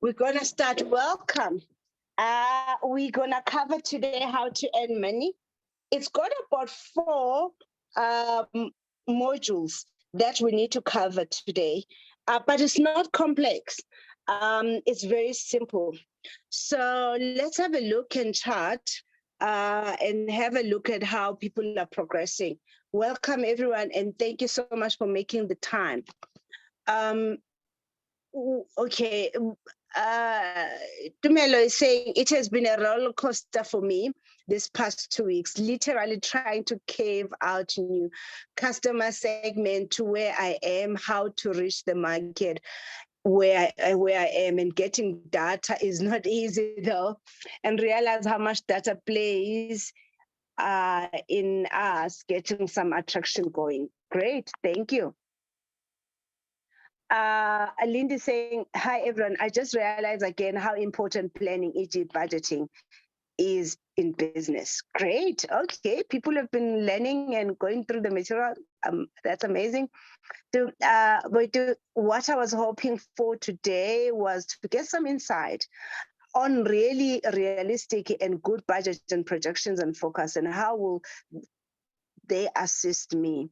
We're going to start. Welcome. We're going to cover today how to earn money. It's got about four modules that we need to cover today, but it's not complex. It's very simple. So let's have a look and chart and have a look at how people are progressing. Welcome, everyone, and thank you so much for making the time. Okay. Tumelo is saying it has been a roller coaster for me this past 2 weeks, literally trying to carve out new customer segment to where I am, how to reach the market where I am, and getting data is not easy though, and realize how much data plays in us getting some attraction going. Great, thank you. Lindy saying, hi everyone, I just realized again how important planning, e.g. budgeting, is in business. Great, okay, people have been learning and going through the material. That's amazing. What I was hoping for today was to get some insight on really realistic and good budget and projections and focus, and how will they assist me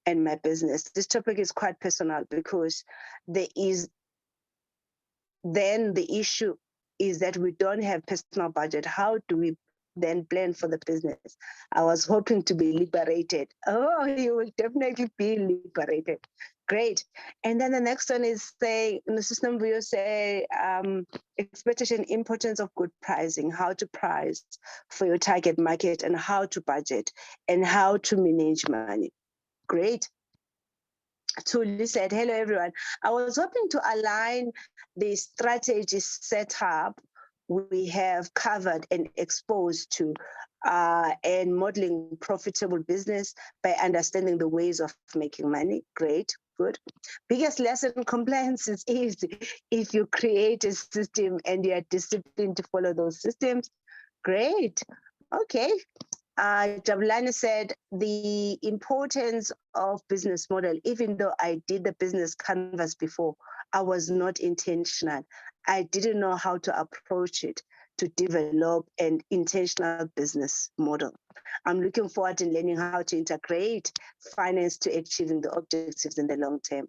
and my business. This topic is quite personal because there is then the issue is that we don't have personal budget. How do we then plan for the business? I was hoping to be liberated. Oh, you will definitely be liberated. Great. And then the next one is saying, in the system we say expectation, importance of good pricing, how to price for your target market, and how to budget, and how to manage money. Great. Tuli said, hello everyone. I was hoping to align the strategy setup we have covered and exposed to and modeling profitable business by understanding the ways of making money. Great, good. Biggest lesson, compliance is easy if you create a system and you are disciplined to follow those systems. Great, okay. Jabulani said the importance of business model, even though I did the business canvas before, I was not intentional. I didn't know how to approach it to develop an intentional business model. I'm looking forward to learning how to integrate finance to achieving the objectives in the long term.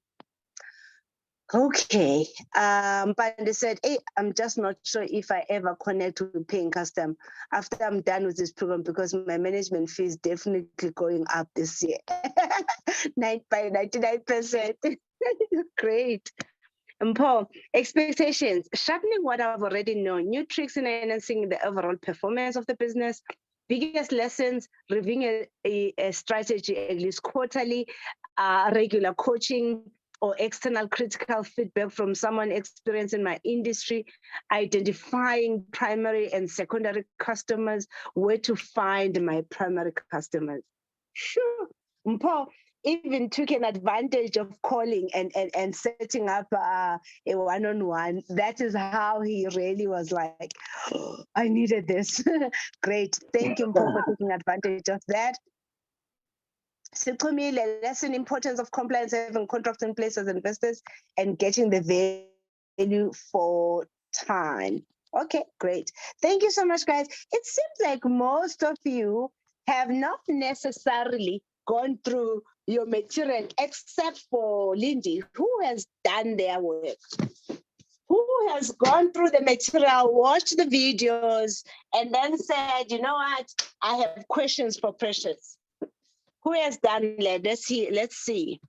Okay, but they said, hey, I'm just not sure if I ever connect to paying custom after I'm done with this program, because my management fee is definitely going up this year by 99%. Great. And Paul, expectations, sharpening what I've already known, new tricks in enhancing the overall performance of the business, biggest lessons, reviewing a strategy at least quarterly, regular coaching, or external critical feedback from someone experienced in my industry, identifying primary and secondary customers, where to find my primary customers. Sure. Paul even took an advantage of calling and setting up a one-on-one. That is how he really was like, oh, I needed this. Great. Thank you, Paul, for taking advantage of that. Sikumile, lesson importance of compliance, having contracts in place as investors and getting the value for time. Okay, great. Thank you so much, guys. It seems like most of you have not necessarily gone through your material, except for Lindy, who has done their work. Who has gone through the material, watched the videos, and then said, you know what, I have questions for Precious. Who has done that? Let's see.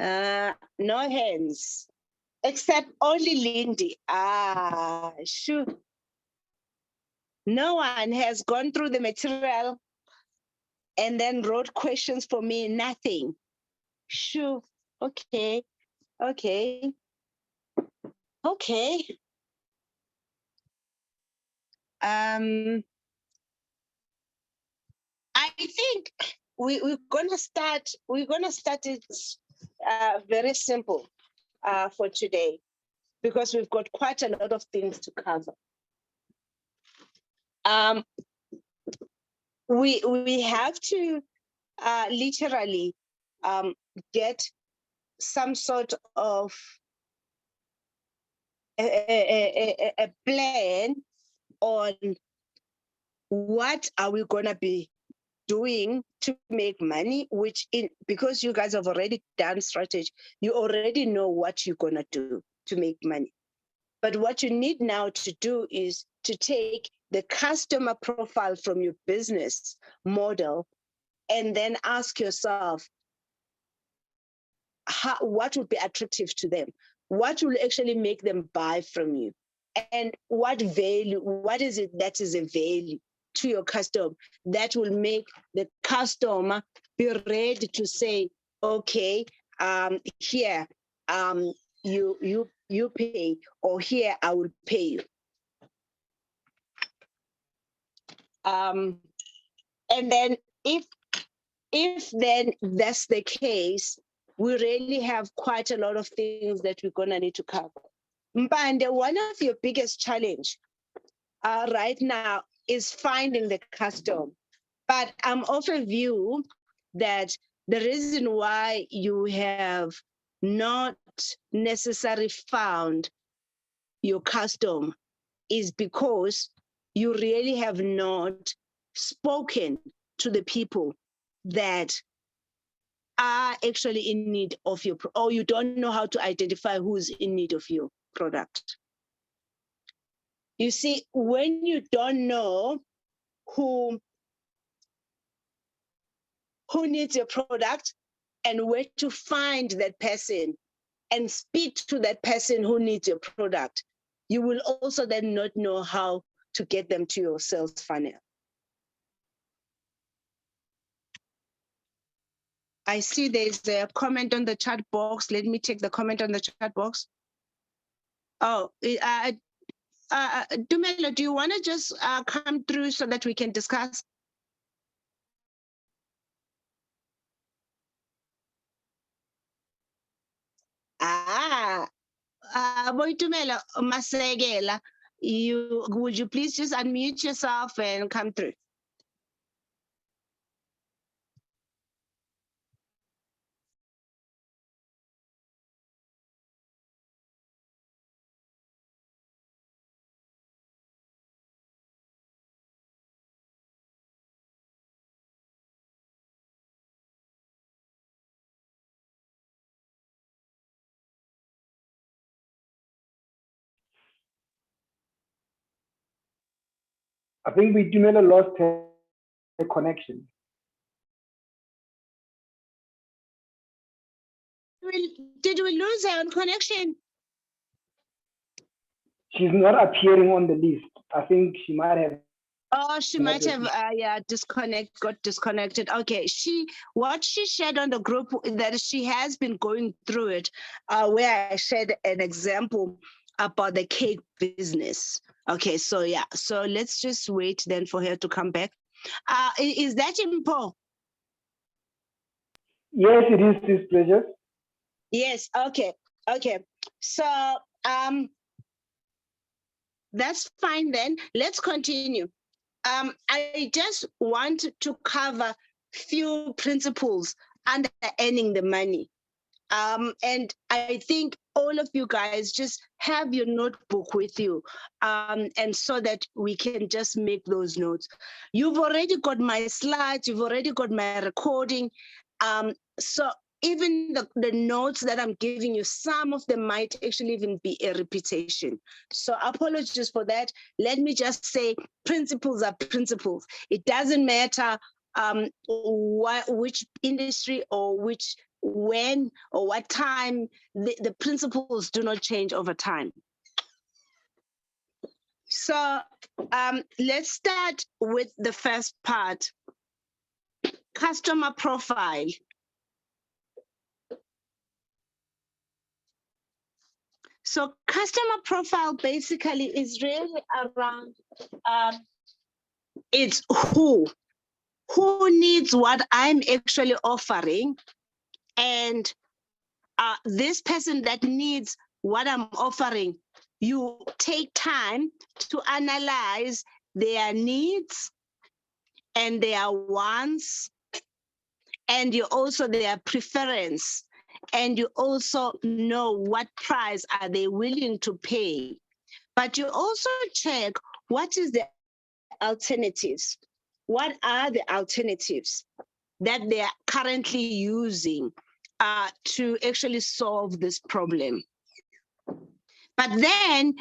No hands, except only Lindy. Sure. No one has gone through the material and then wrote questions for me, nothing. Sure, okay, okay, okay. I think we're gonna start it very simple for today, because we've got quite a lot of things to cover. We have to literally get some sort of a plan on what are we going to be doing to make money, because you guys have already done strategy, you already know what you're going to do to make money. But what you need now to do is to take the customer profile from your business model and then ask yourself, what would be attractive to them? What will actually make them buy from you? And what is it that is a value to your customer that will make the customer be ready to say, okay, here, you pay, or here I will pay you. And then if then that's the case, we really have quite a lot of things that we're gonna need to cover. Mpande, one of your biggest challenge right now is finding the customer. But I'm of a view that the reason why you have not necessarily found your customer is because you really have not spoken to the people that are actually in need of your, or you don't know how to identify who's in need of your product. You see, when you don't know who needs your product and where to find that person and speak to that person who needs your product, you will also then not know how to get them to your sales funnel. I see there's a comment on the chat box. Let me take the comment on the chat box. Oh, Dumelo, do you want to just come through so that we can discuss? Boitumelo Masegela, would you please just unmute yourself and come through? I think we Dumelo lost her connection. Did we lose her connection? She's not appearing on the list. I think she might have. Oh, she might have, got disconnected. Okay, what she shared on the group that she has been going through it, where I shared an example about the cake business. Okay, so yeah, so let's just wait then for her to come back. Is that Mpho? Yes, it is his pleasure. Yes, okay. So that's fine then. Let's continue. I just want to cover few principles under earning the money. And I think all of you guys just have your notebook with you, and so that we can just make those notes. You've already got my slides, you've already got my recording. So even the notes that I'm giving you, some of them might actually even be a repetition. So apologies for that. Let me just say, principles are principles. It doesn't matter which industry or when or what time, the principles do not change over time. So let's start with the first part, customer profile. So customer profile basically is really around, it's who needs what I'm actually offering, and this person that needs what I'm offering, you take time to analyze their needs and their wants, and you also their preference, and you also know what price are they willing to pay. But you also check what is the alternatives. What are the alternatives that they are currently using to actually solve this problem? But then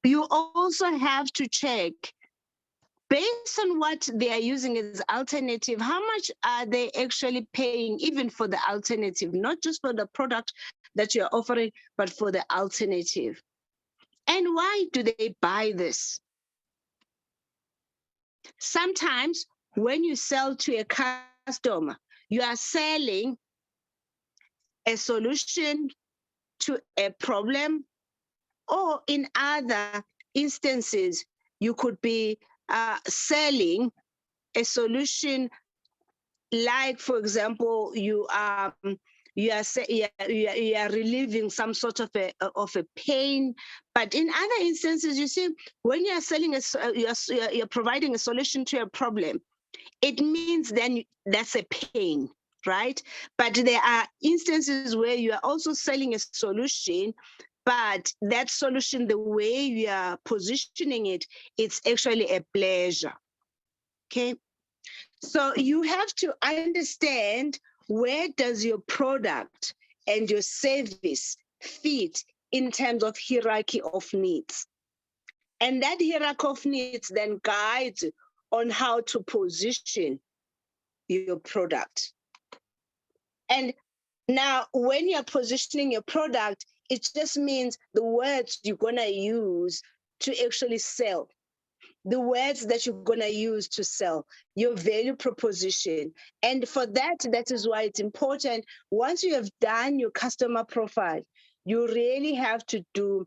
you also have to check, based on what they are using as alternative, how much are they actually paying even for the alternative, not just for the product that you're offering, but for the alternative. And why do they buy this? Sometimes when you sell to a customer, you are selling a solution to a problem, or in other instances, you could be selling a solution, like, for example, you are relieving some sort of a pain. But in other instances, you see, when you are selling you're providing a solution to a problem, it means then that's a pain, right? But there are instances where you are also selling a solution, but that solution, the way you are positioning it, it's actually a pleasure. Okay. So you have to understand, where does your product and your service fit in terms of hierarchy of needs? And that hierarchy of needs then guides on how to position your product. And now, when you're positioning your product, it just means the words you're going to use to actually sell, the words that you're going to use to sell, your value proposition. And for that, that is why it's important. Once you have done your customer profile, you really have to do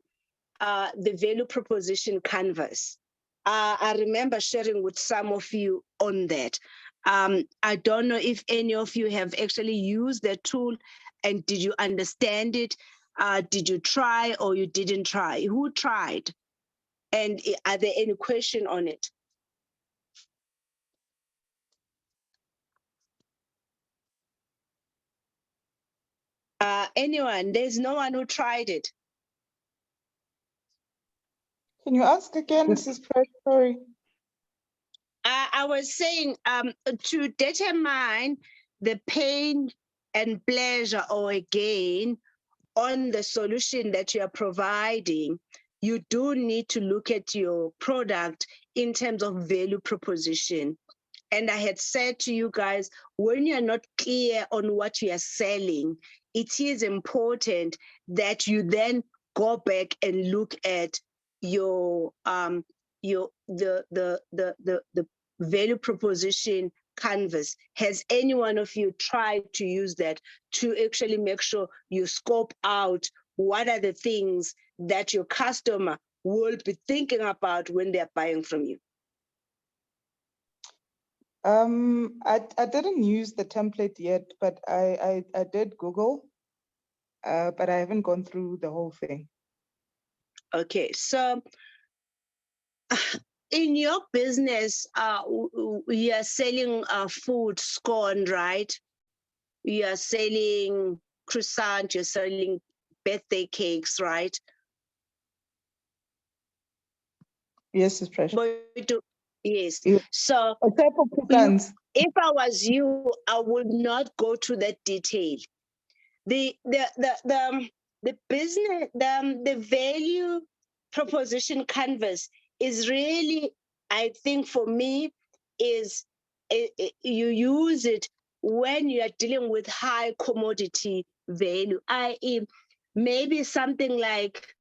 the value proposition canvas. I remember sharing with some of you on that. I don't know if any of you have actually used the tool, and did you understand it? Did you try, or you didn't try? Who tried? And are there any question on it? Anyone? There's no one who tried it. Can you ask again, Mrs. Pratt? Sorry. I was saying, to determine the pain and pleasure or gain on the solution that you are providing, you do need to look at your product in terms of value proposition. And I had said to you guys, when you're not clear on what you are selling, it is important that you then go back and look at your the value proposition canvas. Has any one of you tried to use that to actually make sure you scope out what are the things that your customer will be thinking about when they're buying from you? I didn't use the template yet, but I did Google, but I haven't gone through the whole thing. Okay, so in your business, you are selling food, scone, right? You are selling croissant, you're selling birthday cakes, right? Yes, it's precious. Yes. Yeah. So Except for croissants. if I was you, I would not go to that detail. The business, the value proposition canvas is really, I think for me, is you use it when you are dealing with high commodity value, i.e. maybe something like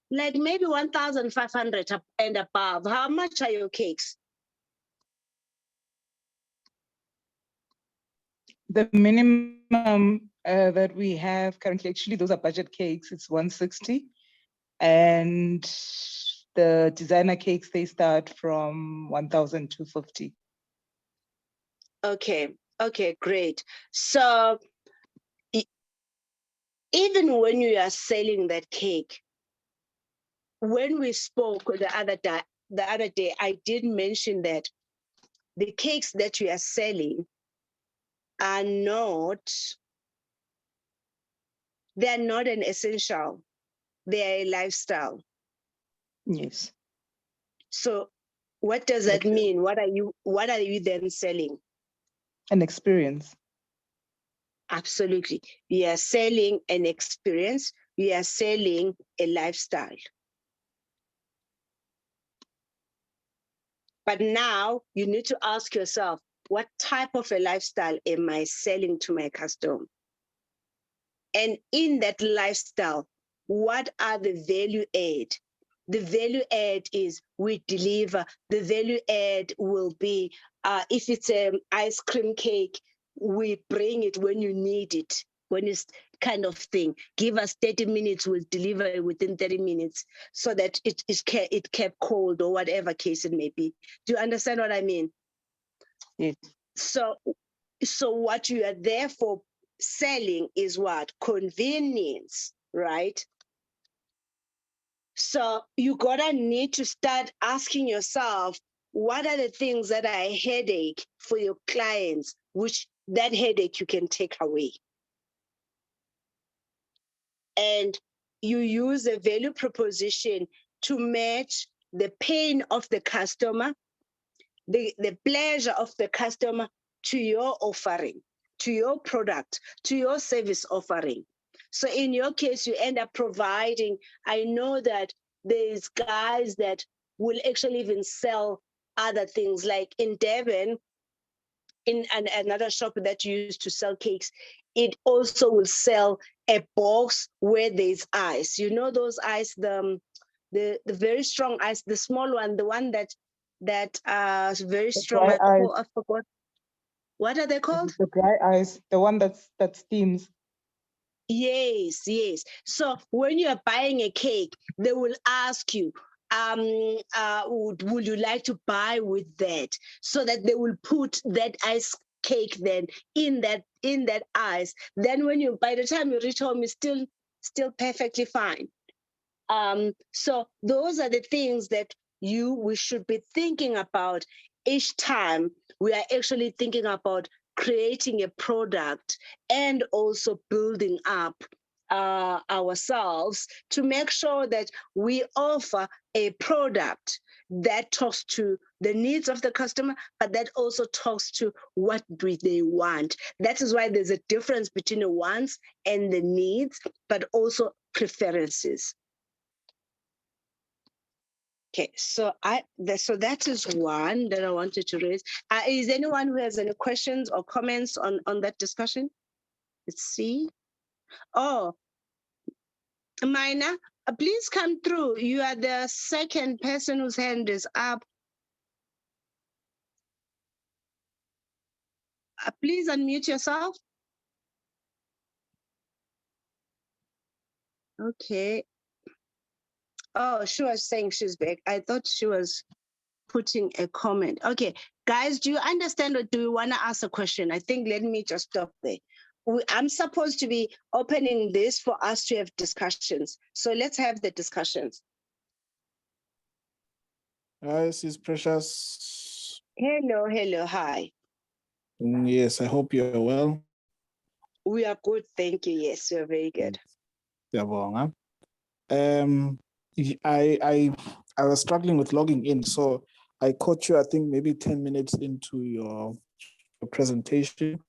maybe 1,500 and above. How much are your cakes? The minimum that we have currently, actually, those are budget cakes. It's 160, and the designer cakes, they start from 1,250. Okay, great. So even when you are selling that cake, when we spoke the other day, I did mention that the cakes that you are selling are not They're not an essential. They're a lifestyle. Yes. So what does that Okay. mean? What are you then selling? An experience. Absolutely. You are selling an experience. You are selling a lifestyle. But now you need to ask yourself, what type of a lifestyle am I selling to my customer? And in that lifestyle, what are the value add? The value add is we deliver. The value add will be, if it's an ice cream cake, we bring it when you need it, when it's kind of thing. Give us 30 minutes, we'll deliver it within 30 minutes so that it kept cold or whatever case it may be. Do you understand what I mean? Yes. So what you are therefore selling is what? Convenience, right? So you gotta need to start asking yourself, what are the things that are a headache for your clients, which that headache you can take away? And you use a value proposition to match the pain of the customer, the pleasure of the customer to your offering, to your product, to your service offering. So in your case, you end up providing, I know that there's guys that will actually even sell other things, like in Durban, in another shop that used to sell cakes, it also will sell a box where there's ice. You know those ice, the very strong ice, the small one, the one that very strong. Dry ice. I forgot. What are they called? The dry ice, the one that steams. Yes, yes. So when you are buying a cake, they will ask you, would you like to buy with that? So that they will put that ice cake then in that ice. Then by the time you reach home, it's still perfectly fine. So those are the things that we should be thinking about each time we are actually thinking about creating a product and also building up ourselves to make sure that we offer a product that talks to the needs of the customer, but that also talks to what do they want. That is why there's a difference between the wants and the needs, but also preferences. Okay, so that is one that I wanted to raise. Is anyone who has any questions or comments on that discussion? Let's see. Oh, Mina, please come through. You are the second person whose hand is up. Please unmute yourself. Okay. Oh, she was saying she's back. I thought she was putting a comment. Okay, guys, do you understand or do you want to ask a question? I think let me just stop there. I'm supposed to be opening this for us to have discussions. So let's have the discussions. Hi, Sis Precious. Hello, hi. Yes, I hope you're well. We are good, thank you. Yes, we're very good. I was struggling with logging in, so I caught you, I think, maybe 10 minutes into your presentation.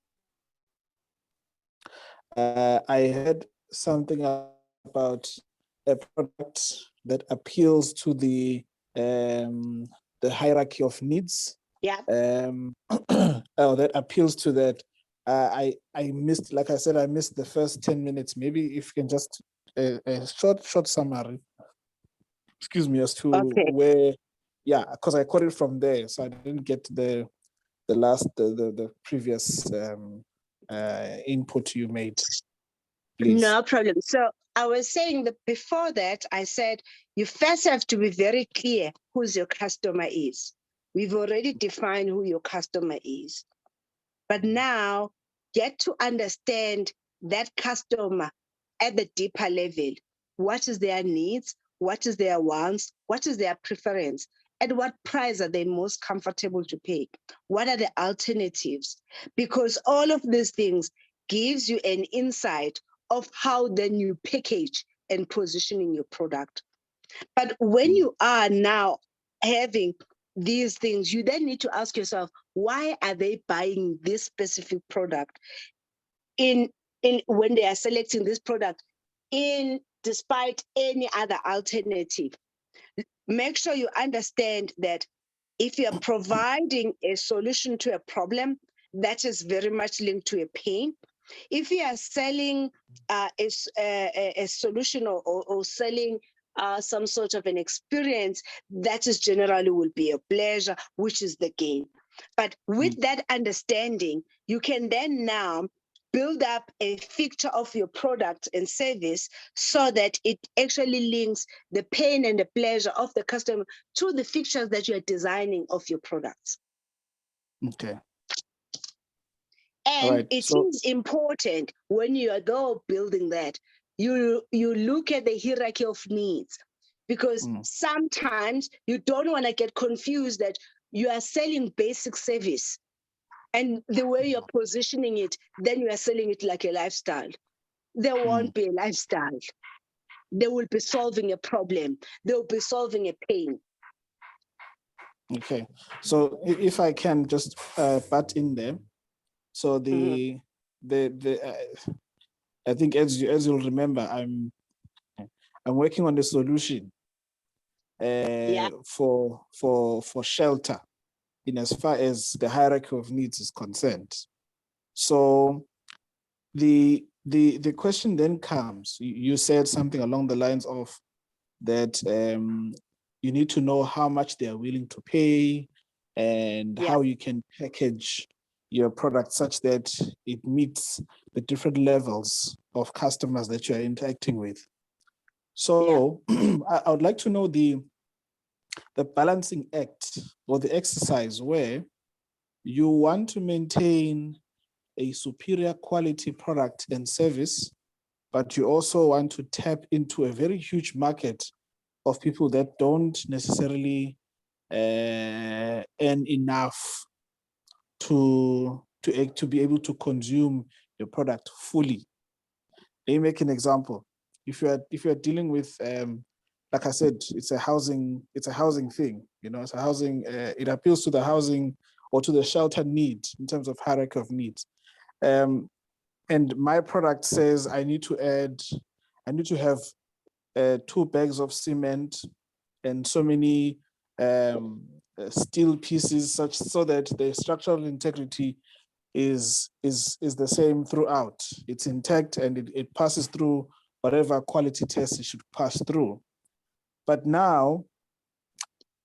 I heard something about a product that appeals to the hierarchy of needs. Yeah. That appeals to that. I missed, like I said, I missed the first 10 minutes. Maybe if you can just a short summary. Excuse me, as to where, yeah, because I caught it from there, so I didn't get the previous input you made. Please. No problem. So I was saying that before that, I said you first have to be very clear who your customer is. We've already defined who your customer is. But now get to understand that customer at the deeper level. What is their needs? What is their wants? What is their preference? At what price are they most comfortable to pay? What are the alternatives? Because all of these things gives you an insight of how then you package and positioning your product. But when Mm. you are now having these things, you then need to ask yourself, why are they buying this specific product in when they are selecting this product in despite any other alternative? Make sure you understand that if you're providing a solution to a problem, that is very much linked to a pain. If you are selling a solution or selling some sort of an experience, that is generally will be a pleasure, which is the gain. But with that understanding, you can then now build up a picture of your product and service so that it actually links the pain and the pleasure of the customer to the features that you are designing of your products. Okay. And right, it so- is important when you are though building that, you look at the hierarchy of needs, because sometimes you don't want to get confused that you are selling basic service, and the way you're positioning it, then you are selling it like a lifestyle. There won't be a lifestyle. They will be solving a problem. They'll be solving a pain. Okay, so if I can just butt in there. So the I think as you'll remember, I'm working on the solution for shelter in as far as the hierarchy of needs is concerned. So the question then comes, you said something along the lines of that you need to know how much they are willing to pay and how you can package your product such that it meets the different levels of customers that you are interacting with. So I would like to know the balancing act or the exercise where you want to maintain a superior quality product and service, but you also want to tap into a very huge market of people that don't necessarily earn enough to be able to consume your product fully. Let me make an example. If you are dealing with like I said, it's a housing thing. You know, it's a housing. It appeals to the housing or to the shelter need in terms of hierarchy of needs. And my product says I need to have 2 bags of cement and so many steel pieces, so that the structural integrity is the same throughout. It's intact and it passes through whatever quality test it should pass through. But now,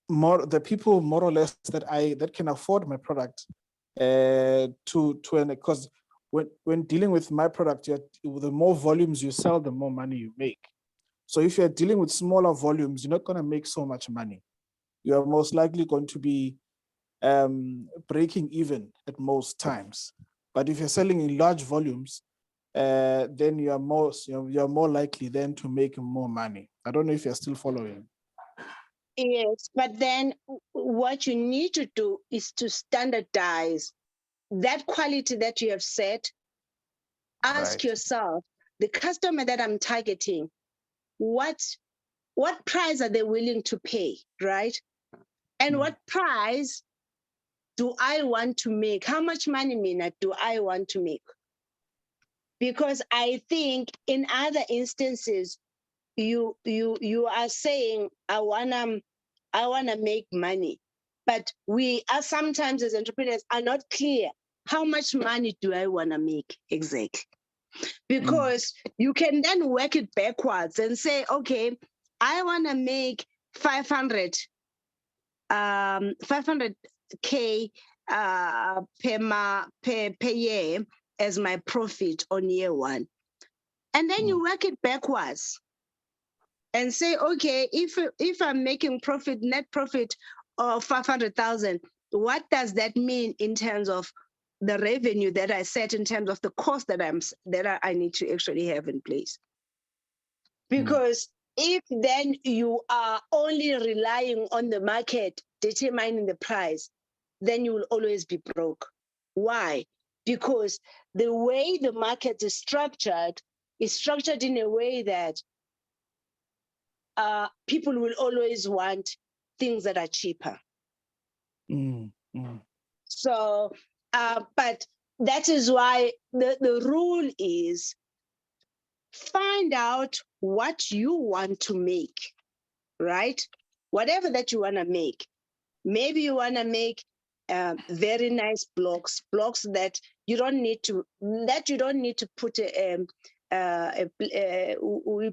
the people more or less that can afford my product because when dealing with my product, the more volumes you sell, the more money you make. So if you're dealing with smaller volumes, you're not going to make so much money. You are most likely going to be breaking even at most times. But if you're selling in large volumes, then you're more likely then to make more money. I don't know if you're still following. Yes, but then what you need to do is to standardize that quality that you have set. Ask yourself, the customer that I'm targeting, what price are they willing to pay, right? And what price do I want to make? How much money, Mina, do I want to make? Because I think in other instances, you are saying, I wanna make money, but we are sometimes as entrepreneurs are not clear, how much money do I wanna make exactly? Because you can then work it backwards and say, okay, I wanna make 500K per year as my profit on year 1. And then you work it backwards and say, okay, if I'm making net profit of 500,000, what does that mean in terms of the revenue that I set, in terms of the cost that I need to actually have in place? Because if then you are only relying on the market determining the price, then you will always be broke. Why? Because the way the market is structured, is structured in a way that people will always want things that are cheaper. Mm, mm, So, but that is why the rule is find out what you want to make, right? Whatever that you want to make. Maybe you want to make very nice blocks that you don't need to put a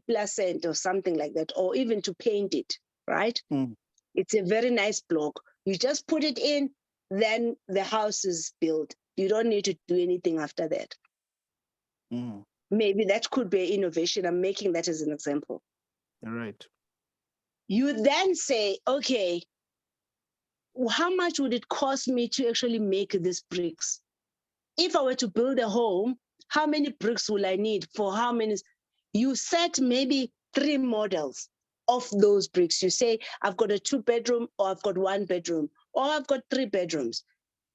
placent or something like that, or even to paint it, right? mm. It's a very nice block. You just put it in, then the house is built. You don't need to do anything after that. Mm. Maybe that could be innovation. I'm making that as an example. All right. You then say, okay, how much would it cost me to actually make these bricks? If I were to build a home, how many bricks will I need for how many? You set maybe 3 models of those bricks. You say, I've got a 2-bedroom, or I've got 1 bedroom, or I've got 3 bedrooms.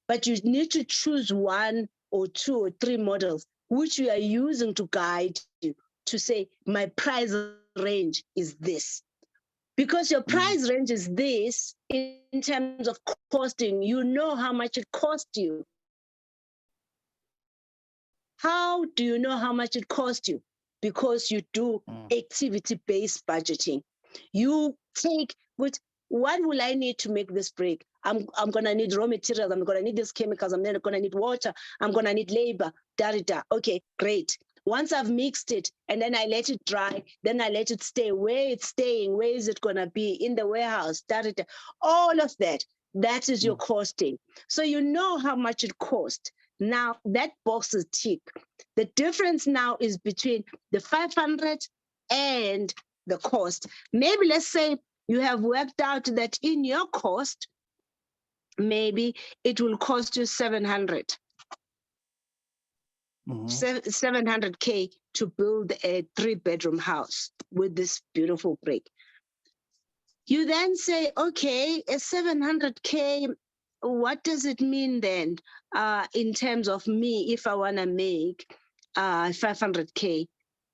But you need to choose 1 or 2 or 3 models, which you are using to guide you to say, my price range is this. Because your price range is this in terms of costing, you know how much it costs you. How do you know how much it costs you? Because you do activity-based budgeting. You take, what will I need to make this brick? I'm gonna need raw materials, I'm gonna need these chemicals, I'm then gonna need water, I'm gonna need labor, Okay, great. Once I've mixed it and then I let it dry, then I let it stay. Where it's staying, where is it gonna be? In the warehouse, all of that. That is your costing. So you know how much it costs. Now that box is ticked. The difference now is between the 500 and the cost. Maybe let's say you have worked out that in your cost, maybe it will cost you 700. 700K to build a 3-bedroom house with this beautiful brick. You then say, okay, a 700K, what does it mean then in terms of me if I want to make 500K?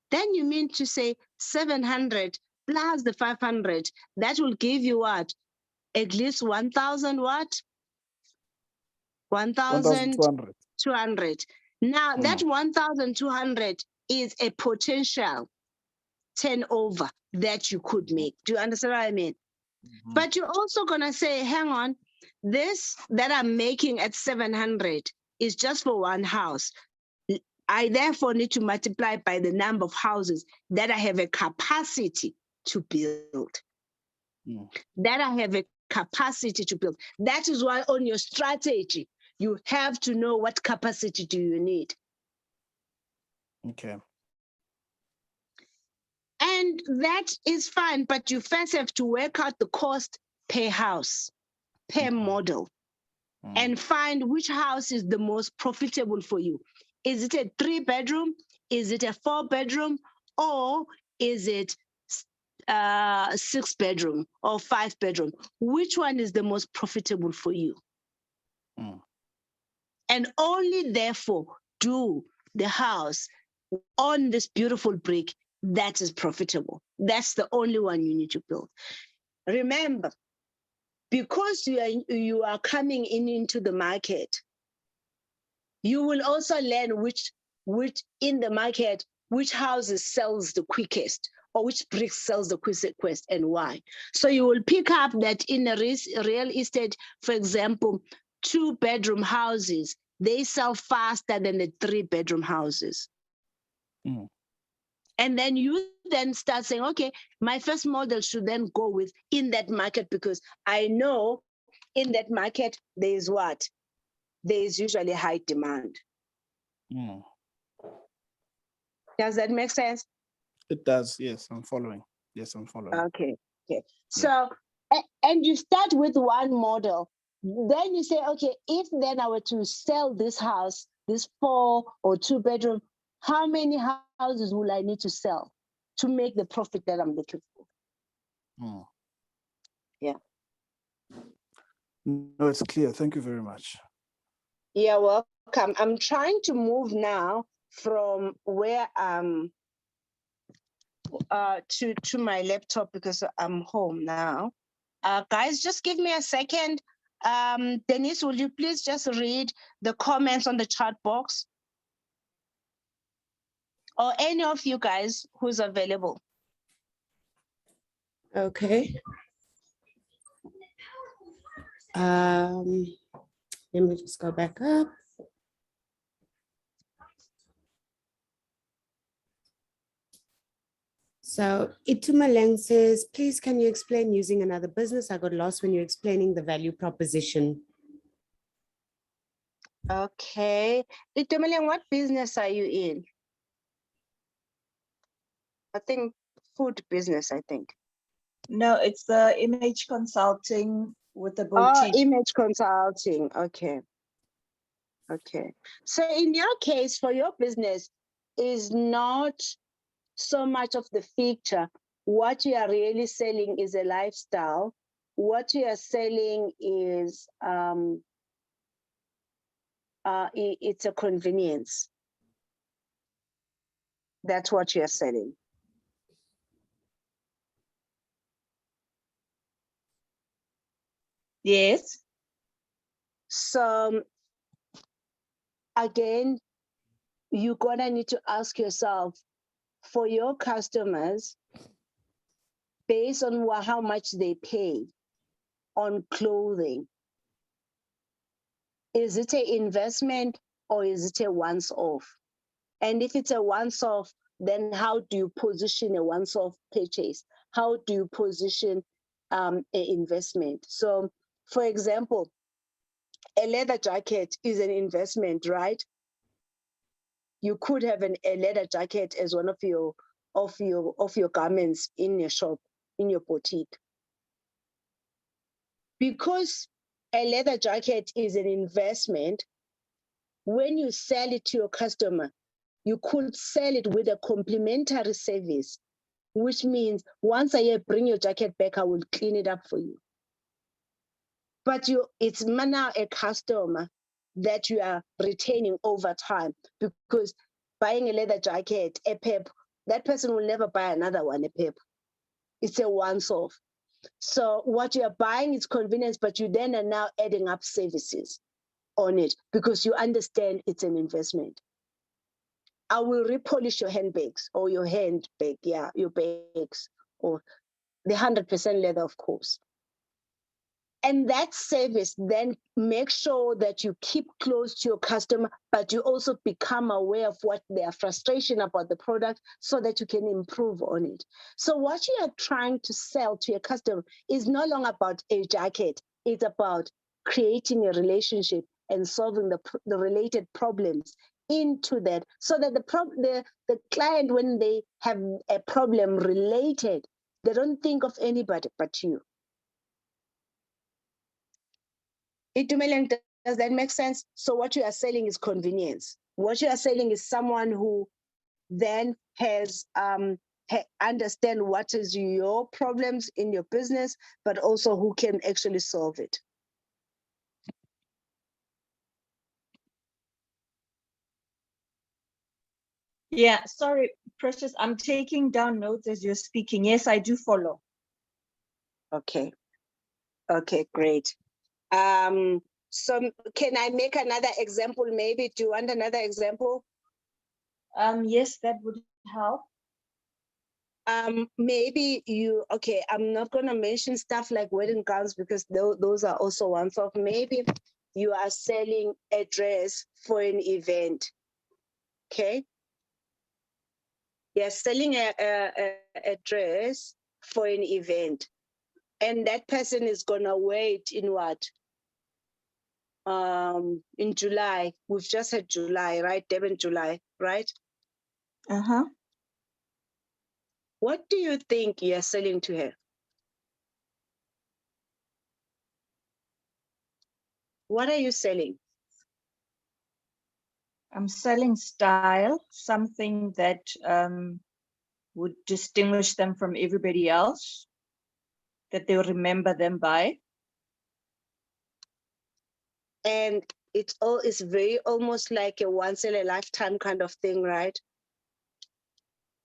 Then you mean to say 700 plus the 500, that will give you what? At least 1,000 what? 1,200. Now that 1,200 is a potential turnover that you could make. Do you understand what I mean? But you're also gonna say, hang on, this that I'm making at 700 is just for one house. I therefore need to multiply by the number of houses that I have a capacity to build. That I have a capacity to build. That is why on your strategy, you have to know what capacity do you need. Okay. And that is fine, but you first have to work out the cost per house, per model, and find which house is the most profitable for you. Is it a 3-bedroom? Is it a 4-bedroom? Or is it 6-bedroom or 5-bedroom? Which one is the most profitable for you? And only therefore do the house on this beautiful brick that is profitable. That's the only one you need to build. Remember, because you are coming into the market, you will also learn which in the market, which houses sells the quickest, or which brick sells the quickest and why. So you will pick up that in a real estate, for example, 2-bedroom houses, they sell faster than the 3-bedroom houses. And then you then start saying, okay, my first model should then go with in that market, because I know in that market, there is what? There is usually high demand. Does that make sense? It does. Yes, I'm following. Okay. So, and you start with one model. Then you say, okay, if then I were to sell this house, this 4 or 2-bedroom, how many houses will I need to sell to make the profit that I'm looking for? Yeah. No, it's clear. Thank you very much. You're welcome. I'm trying to move now from where I'm to my laptop because I'm home now. Guys, just give me a second. Denise, will you please just read the comments on the chat box? Or any of you guys who's available. Okay. Let me just go back up. So Itumaleng says, please can you explain using another business? I got lost when you're explaining the value proposition. Okay. Itumeleng, what business are you in? I think food business, I think. No, it's the image consulting with the Oh, boutique. image consulting. Okay. Okay. So in your case, for your business, is not so much of the feature. What you are really selling is a lifestyle. What you are selling is it's a convenience. That's what you are selling. Yes. So again, you're gonna need to ask yourself, for your customers, based on how much they pay on clothing, is it an investment or is it a once-off? And if it's a once-off, then how do you position a once-off purchase? How do you position an investment? So, for example, a leather jacket is an investment, right? You could have a leather jacket as one of your garments in your shop, in your boutique. Because a leather jacket is an investment, when you sell it to your customer, you could sell it with a complimentary service, which means once a year, bring your jacket back, I will clean it up for you. But it's now a customer that you are retaining over time, because buying a leather jacket, a PEP, that person will never buy another one, a PEP. It's a once-off. So what you're buying is convenience, but you then are now adding up services on it because you understand it's an investment. I will repolish your handbags or your handbag, yeah, your bags, or the 100% leather, of course. And that service then make sure that you keep close to your customer, but you also become aware of what their frustration about the product so that you can improve on it. So what you are trying to sell to your customer is no longer about a jacket. It's about creating a relationship and solving the related problems into that, so that the client, when they have a problem related, they don't think of anybody but you. Itumeleng, does that make sense? So what you are selling is convenience. What you are selling is someone who then has understand what is your problems in your business, but also who can actually solve it. Yeah, sorry, Precious, I'm taking down notes as you're speaking. Yes, I do follow. Okay. Okay, great. So can I make another example? Maybe do you want another example? Yes, that would help. Maybe okay, I'm not going to mention stuff like wedding gowns because those are also ones off. Maybe you are selling a dress for an event, okay? You're selling a dress for an event, and that person is going to wear it in what? In July. We've just had July, right? Durban, July, right? Uh-huh. What do you think you're selling to her? What are you selling? I'm selling style, something that would distinguish them from everybody else, that they'll remember them by. And it's very almost like a once in a lifetime kind of thing, right?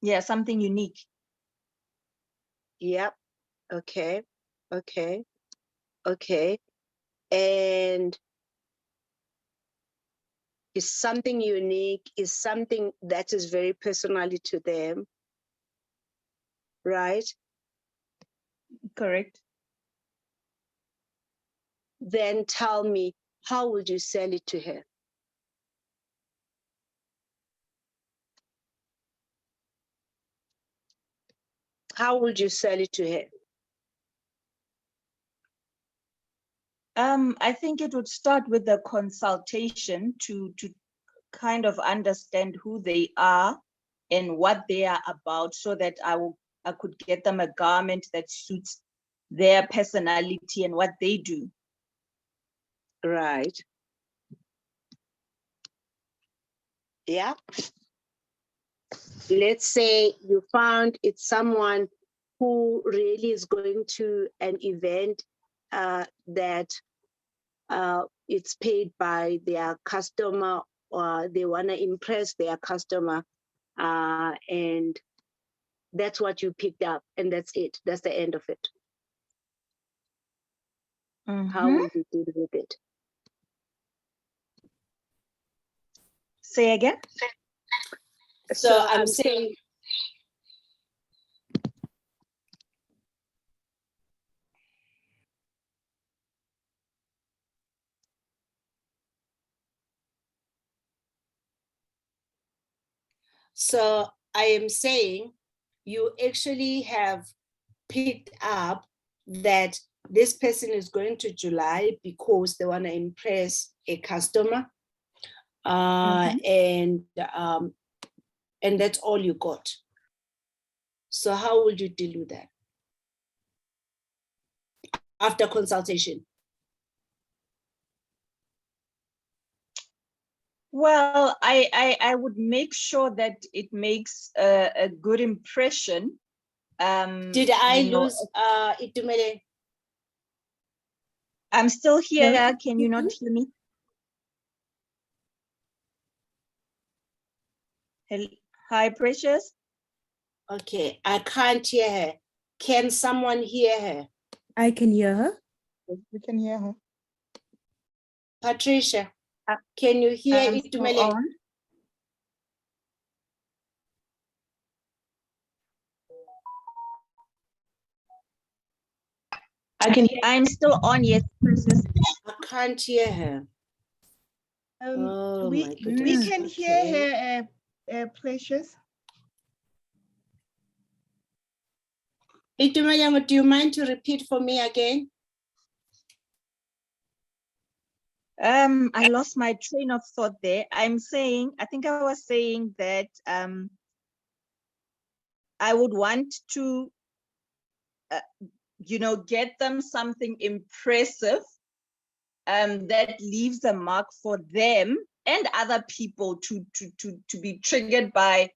Yeah, something unique. Yep. Okay. Okay. Okay. And is something unique, is something that is very personally to them, right? Correct. Then tell me, how would you sell it to her? How would you sell it to her? I think it would start with the consultation to kind of understand who they are and what they are about, so that I could get them a garment that suits their personality and what they do. Right. Yeah. Let's say you found it's someone who really is going to an event that it's paid by their customer, or they want to impress their customer, and that's what you picked up, and that's it. That's the end of it. How Mhm. will you deal with it? Say again? So I'm saying, so I am saying you actually have picked up that this person is going to July because they want to impress a customer, and that's all you got. So how would you deal with that after consultation? Well, I would make sure that it makes a good impression. Did I you know, lose Itumele? I'm still here. No. Can you not hear me? Hi, Precious. Okay, I can't hear her. Can someone hear her? I can hear her. We can hear her. Patricia, Uh, can you hear I'm still Itumele? on. I'm still on, yes, Precious. I can't hear her. Oh we my we goodness. can hear Okay. her, Precious. Itumele, do you mind to repeat for me again? I lost my train of thought there. I think I was saying that I would want to, get them something impressive that leaves a mark for them and other people to be triggered by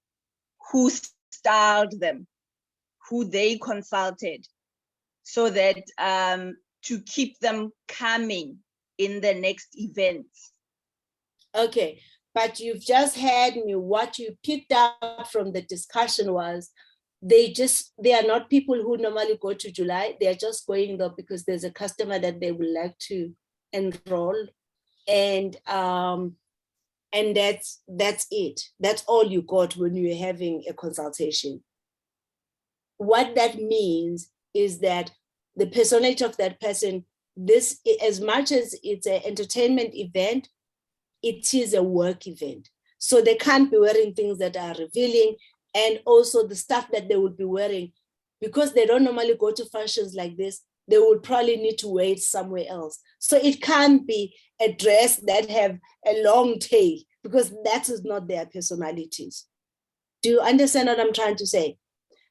who styled them, who they consulted, so that to keep them coming in the next events. Okay, but you've just heard me. What you picked up from the discussion was they are not people who normally go to July. They're just going there because there's a customer that they would like to enroll, and that's it. That's all you got when you're having a consultation. What that means is that the personality of that person, this, as much as it's an entertainment event, it is a work event. So they can't be wearing things that are revealing, and also the stuff that they would be wearing, because they don't normally go to functions like this, they would probably need to wear it somewhere else. So it can't be a dress that have a long tail, because that is not their personalities. Do you understand what I'm trying to say?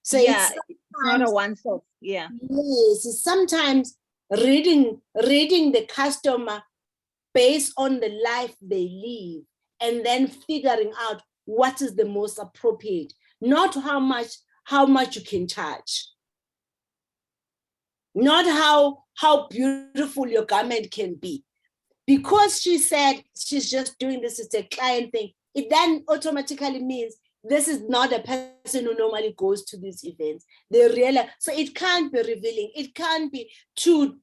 So Yeah, it's not a one-off. Yeah. yes, sometimes reading the customer based on the life they live, and then figuring out what is the most appropriate, not how much you can charge, not how beautiful your garment can be. Because she said she's just doing this as a client thing, it then automatically means this is not a person who normally goes to these events. They realize, so it can't be revealing. It can't be too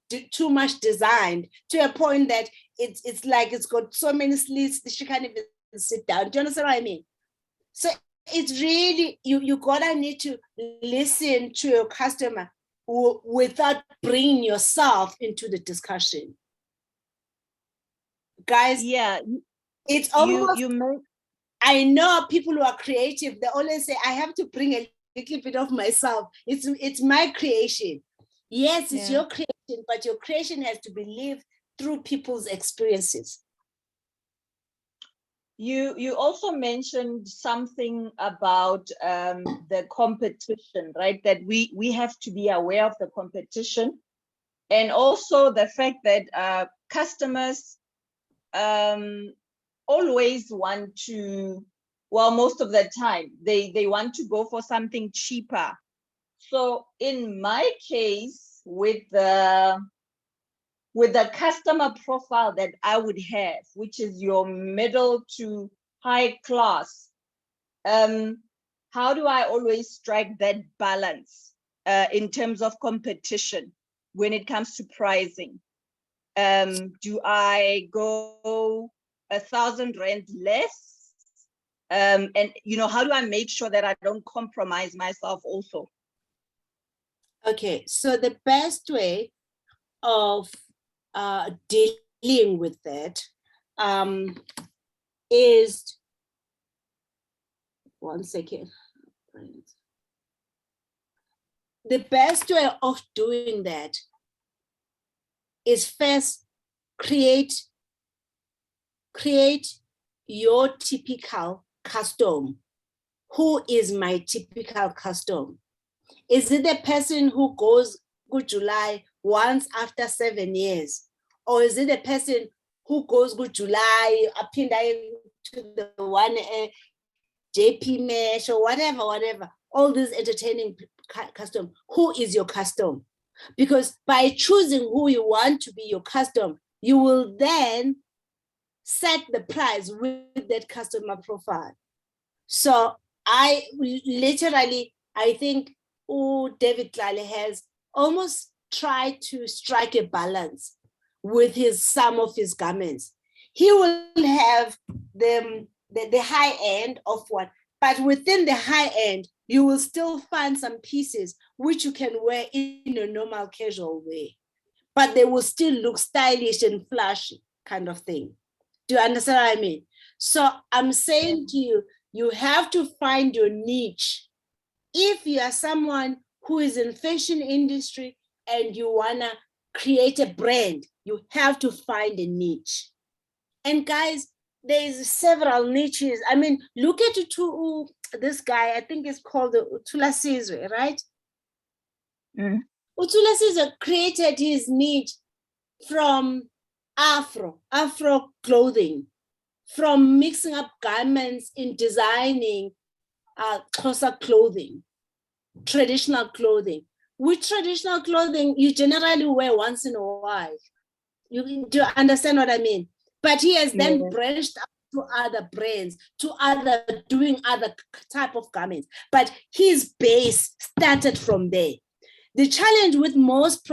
much designed to a point that it's like it's got so many slits that she can't even sit down. Do you understand what I mean? So it's really, you gotta need to listen to your customer without bringing yourself into the discussion. Guys, Yeah, it's almost, you make I know people who are creative, they always say, I have to bring a little bit of myself. It's my creation. Yes, it's Yeah. your creation, but your creation has to be lived through people's experiences. You also mentioned something about the competition, right? That we have to be aware of the competition, and also the fact that customers always want to, well, most of the time they want to go for something cheaper. So in my case, with the customer profile that I would have, which is your middle to high class, how do I always strike that balance in terms of competition when it comes to pricing? Do I go 1,000 rand less? And how do I make sure that I don't compromise myself also? Okay, so the best way of dealing with that is, one second. The best way of doing that is first create your typical custom. Who is my typical custom? Is it the person who goes Good July once after 7 years? Or is it the person who goes Good July, apinda to the one JP Mesh or whatever, all these entertaining custom? Who is your custom? Because by choosing who you want to be your custom, you will then set the price with that customer profile. So I think David Tlale has almost tried to strike a balance with some of his garments. He will have the high end of what, but within the high end, you will still find some pieces which you can wear in a normal casual way, but they will still look stylish and flashy kind of thing. Do you understand what I mean? So I'm saying to you, you have to find your niche. If you are someone who is in fashion industry and you wanna create a brand, you have to find a niche. And guys, there's several niches. I mean, look at this guy, I think it's called Utula Sizwe, right? Utula Sizwe created his niche from Afro clothing, from mixing up garments in designing Xhosa clothing, traditional clothing. With traditional clothing, you generally wear once in a while. You do understand what I mean? But he has then branched out to other brands, doing other type of garments. But his base started from there. The challenge with most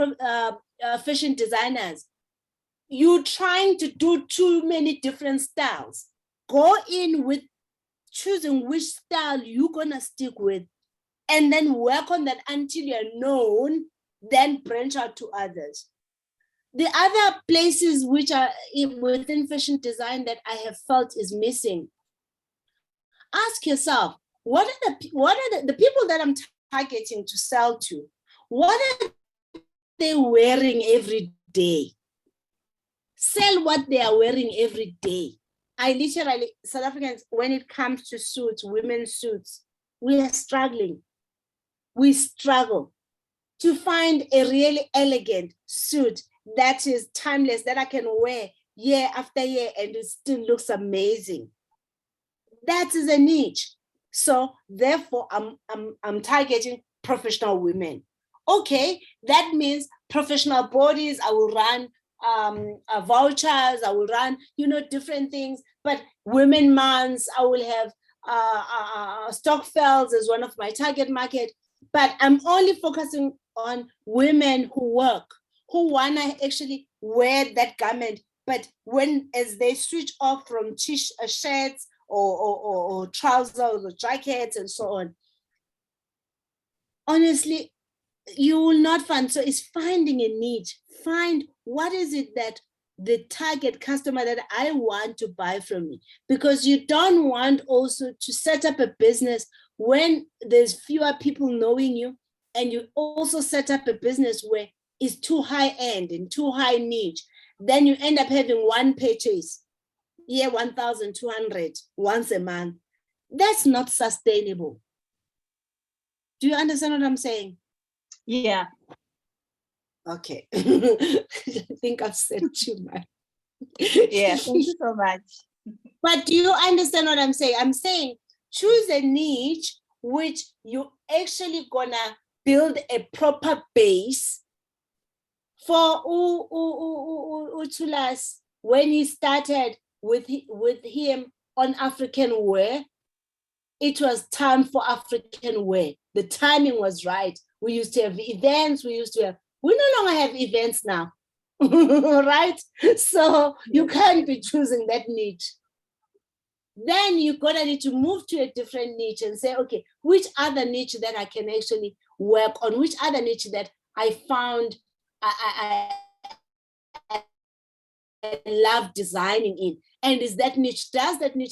fashion designers, you're trying to do too many different styles. Go in with choosing which style you're gonna stick with, and then work on that until you're known, then branch out to others. The other places which are within fashion design that I have felt is missing, ask yourself, what are the people that I'm targeting to sell to? What are they wearing every day? Sell what they are wearing every day. I literally, South Africans, when it comes to suits, women's suits, we are struggling. We struggle to find a really elegant suit that is timeless, that I can wear year after year and it still looks amazing. That is a niche. So therefore, I'm targeting professional women. Okay, that means professional bodies. I will run vouchers. I will run, different things. But women months, I will have Stockfells as one of my target market, but I'm only focusing on women who work, who wanna actually wear that garment. But as they switch off from shirts or trousers or jackets and so on, honestly, you will not find. So it's finding a niche. Find what is it that the target customer that I want to buy from me, because you don't want also to set up a business when there's fewer people knowing you, and you also set up a business where it's too high end and too high niche. Then you end up having one purchase, 1,200 once a month. That's not sustainable. Do you understand what I'm saying? Yeah. Okay. I think I've said too much. Yeah. Thank you so much. But do you understand what I'm saying? I'm saying choose a niche which you actually gonna build a proper base for Utulas when he started with him on African wear. It was time for African wear. The timing was right. We used to have events. We no longer have events now, right? So you can't be choosing that niche. Then you're gonna need to move to a different niche and say, okay, which other niche that I can actually work on? Which other niche that I found I love designing in? And does that niche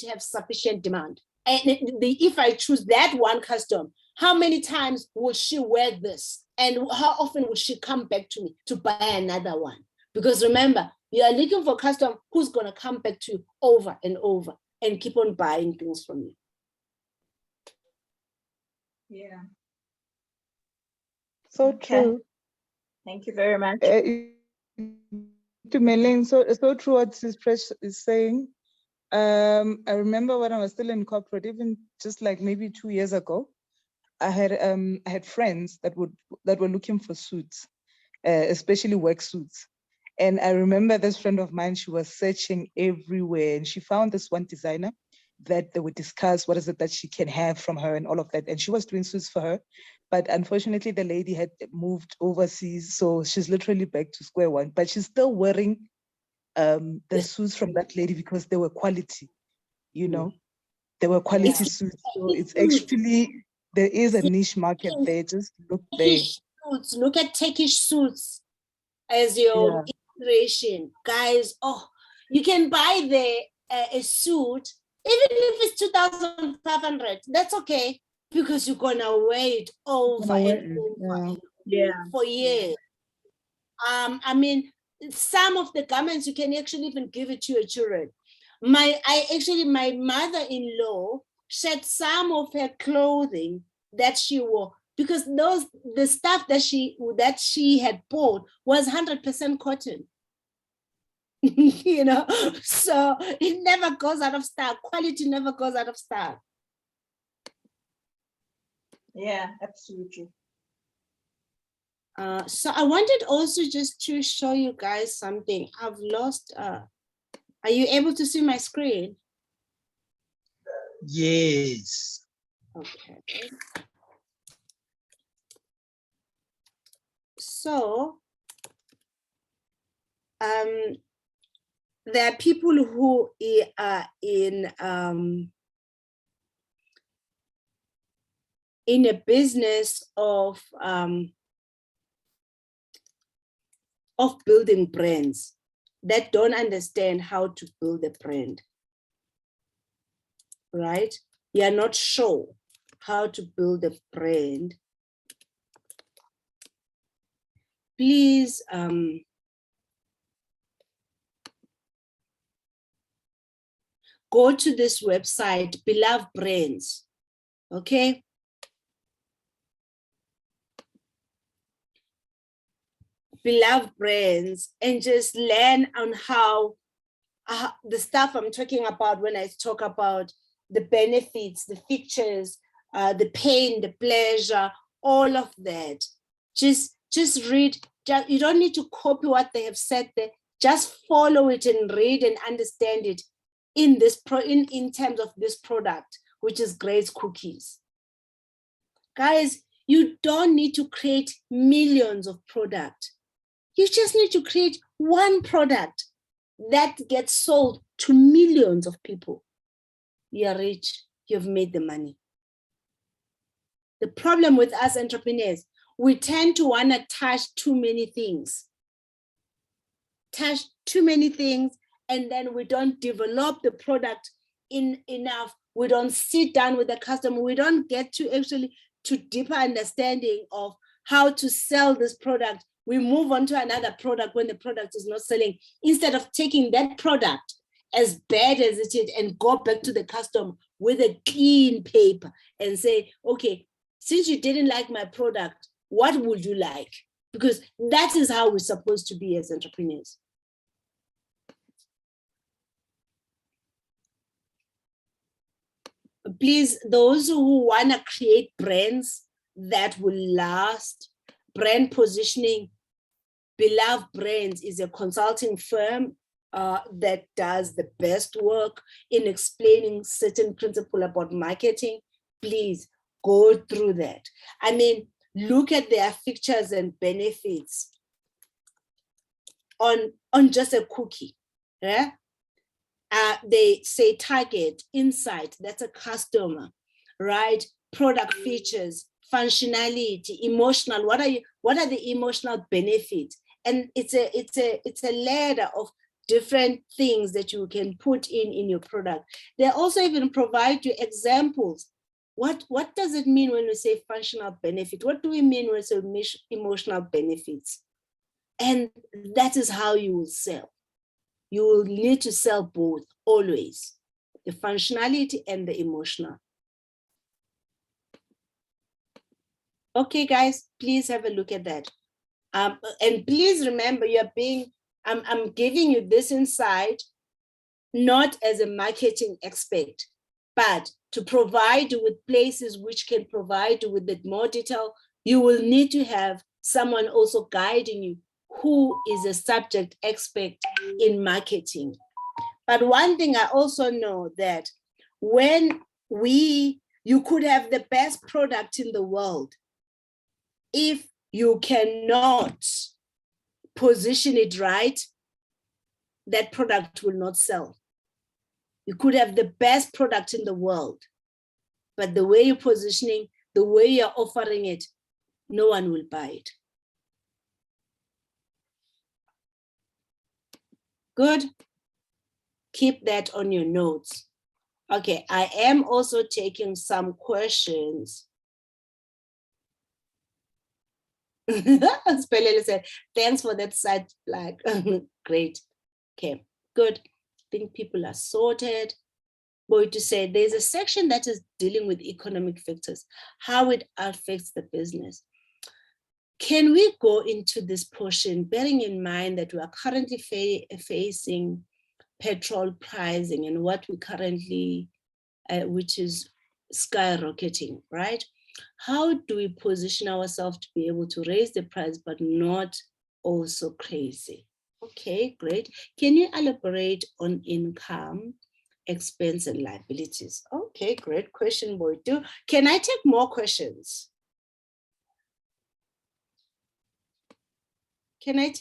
have sufficient demand? And if I choose that one custom, how many times will she wear this? And how often will she come back to me to buy another one? Because remember, you are looking for a custom who's going to come back to you over and over and keep on buying things from you. Yeah. So Okay. true. Thank you very much. To Melin, so true what this press is saying. I remember when I was still in corporate, even just like maybe 2 years ago, I had friends that were looking for suits, especially work suits. And I remember this friend of mine, she was searching everywhere, and she found this one designer that they would discuss what is it that she can have from her and all of that. And she was doing suits for her. But unfortunately, the lady had moved overseas, so she's literally back to square one. But she's still wearing the suits from that lady because they were quality, you know, they were quality suits. So it's actually, there is a niche market there. Just look there. Suits. Look at Turkish suits as your inspiration, guys. Oh, you can buy a suit, even if it's 2,500. That's okay, because you're gonna wear it over and over for years. I mean, some of the garments you can actually even give it to your children. My mother-in-law shed some of her clothing that she wore, because the stuff that she had bought was 100% cotton. You know, so it never goes out of style. Quality never goes out of style. Yeah, absolutely. So I wanted also just to show you guys something. I've lost. Are you able to see my screen? Yes. Okay. So there are people who are in a business of building brands that don't understand how to build a brand, right? You are not sure how to build a brand. Please go to this website, Beloved Brands, okay? Beloved Brands, and just learn on how the stuff I'm talking about when I talk about the benefits, the features, the pain, the pleasure, all of that. Just read. You don't need to copy what they have said there. Just follow it and read and understand it in terms of this product. which is Grace Cookies. Guys, you don't need to create millions of products. You just need to create one product that gets sold to millions of people. You're rich, you've made the money. The problem with us entrepreneurs, we tend to want to touch too many things. And then we don't develop the product enough. We don't sit down with the customer. We don't get to actually to deeper understanding of how to sell this product. We move on to another product when the product is not selling, instead of taking that product, as bad as it is, and go back to the customer with a clean paper and say, okay, since you didn't like my product, what would you like? Because that is how we're supposed to be as entrepreneurs. Please, those who want to create brands that will last, brand positioning, Beloved Brands is a consulting firm that does the best work in explaining certain principles about marketing. Please go through that. I mean, look at their features and benefits on just a cookie. Yeah? They say target, insight, that's a customer, right? Product features, functionality, emotional. What are the emotional benefits? And it's a ladder of different things that you can put in your product. They also even provide you examples. What does it mean when we say functional benefit? What do we mean when we say emotional benefits? And that is how you will sell. You will need to sell both always, the functionality and the emotional. Okay, guys, please have a look at that. And please remember, I'm giving you this insight, not as a marketing expert, but to provide you with places which can provide you with the more detail. You will need to have someone also guiding you who is a subject expert in marketing. But one thing I also know that when you could have the best product in the world, if you cannot position it right, that product will not sell. You could have the best product in the world, but the way you're positioning, the way you're offering it, no one will buy it. Good. Keep that on your notes. Okay, I am also taking some questions. Spelele said, thanks for that side flag. Great. Okay, good. I think people are sorted. Going to say there's a section that is dealing with economic factors, how it affects the business. Can we go into this portion, bearing in mind that we are currently facing petrol pricing and what we currently, which is skyrocketing, right? How do we position ourselves to be able to raise the price, but not also crazy? Okay, great. Can you elaborate on income, expense, and liabilities? Okay, great question, Boitu. Can I take more questions? Can I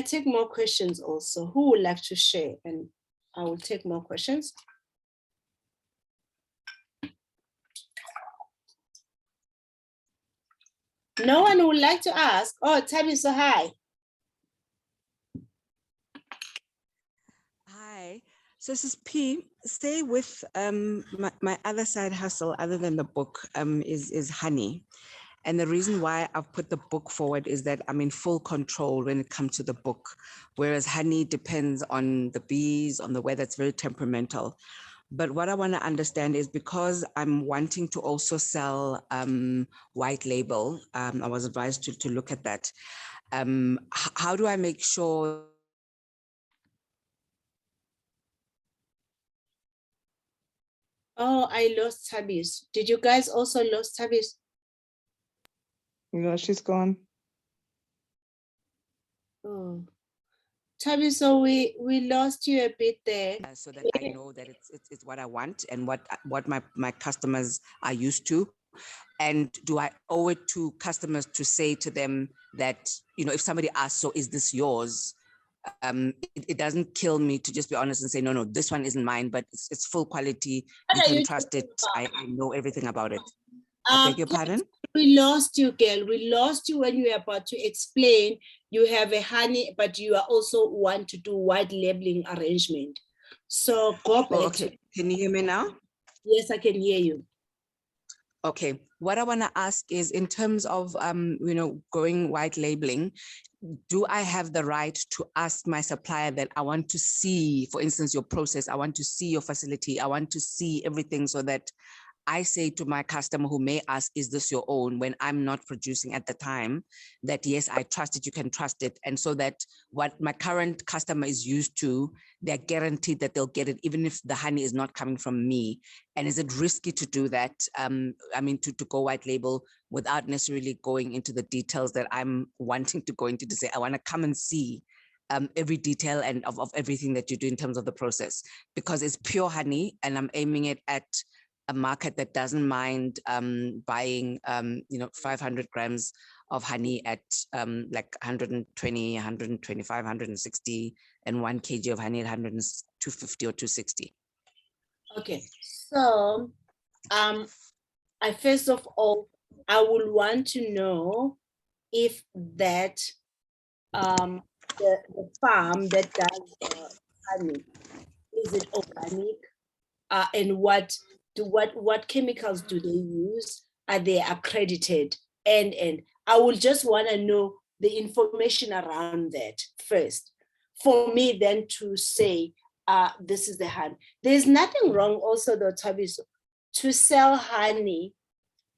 take more questions also? Who would like to share? And I will take more questions. No one would like to ask? Oh, Thabiso, hi. Hi, so this is P. Stay with my other side hustle other than the book is honey. And the reason why I've put the book forward is that I'm in full control when it comes to the book, whereas honey depends on the bees, on the weather, it's very temperamental. But what I want to understand is because I'm wanting to also sell white label, I was advised to look at that. How do I make sure? Oh, I lost Thabis. Did you guys also lose Thabis? No, she's gone. Oh, Tabi, so we lost you a bit there. So that I know that it's what I want and what my customers are used to. And do I owe it to customers to say to them that, you know, if somebody asks, so is this yours? It doesn't kill me to just be honest and say, no, this one isn't mine, but it's full quality. You What are can you trust talking it. I know everything about it. I Um, beg your pardon? We lost you, girl. We lost you when you were about to explain you have a honey, but you are also want to do white labeling arrangement. So go back. Oh, okay. Can you hear me now? Yes, I can hear you. Okay, what I want to ask is in terms of, you know, going white labeling, do I have the right to ask my supplier that I want to see, for instance, your process, I want to see your facility, I want to see everything so that I say to my customer who may ask, is this your own, when I'm not producing at the time, that yes, I trust it, you can trust it. And so that what my current customer is used to, they're guaranteed that they'll get it, even if the honey is not coming from me. And is it risky to do that? I mean, to go white label without necessarily going into the details that I'm wanting to go into, to say, I want to come and see every detail and of everything that you do in terms of the process, because it's pure honey and I'm aiming it at a market that doesn't mind buying, you know, 500 grams of honey at like 120, 125, 160, and 1 kg of honey at 250 or 260. Okay, so I first of all, I would want to know if that the farm that does honey, is it organic? And what chemicals do they use? Are they accredited? And I will just want to know the information around that first, for me then to say, this is the honey. There's nothing wrong also though, Tabiso, to sell honey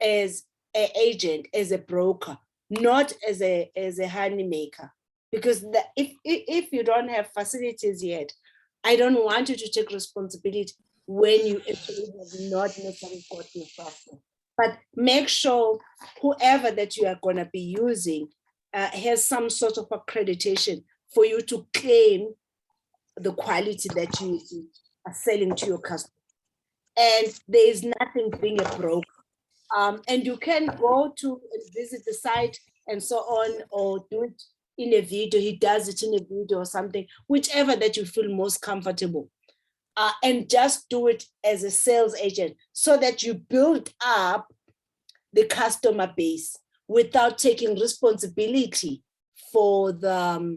as an agent, as a broker, not as a honey maker. Because if you don't have facilities yet, I don't want you to take responsibility when you actually have not necessarily got your software. But make sure whoever that you are going to be using has some sort of accreditation for you to claim the quality that you are selling to your customer. And there is nothing being a broker. And you can go to visit the site and so on, or do it in a video. He does it in a video or something, whichever that you feel most comfortable. And just do it as a sales agent so that you build up the customer base without taking responsibility for the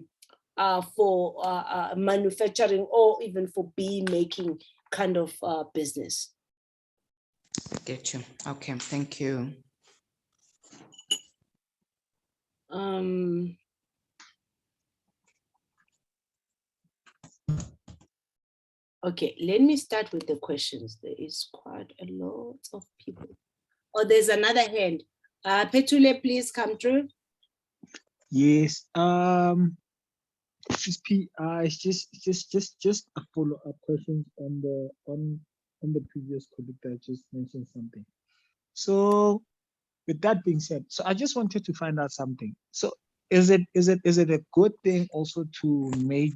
manufacturing or even for bee making kind of business. Get you. Okay, thank you. Okay, let me start with the questions. There is quite a lot of people. Oh, there's another hand. Petule, please come through. Yes. It's just a follow-up question on the previous colleague that just mentioned something. So with that being said, so I just wanted to find out something. So is it a good thing also to make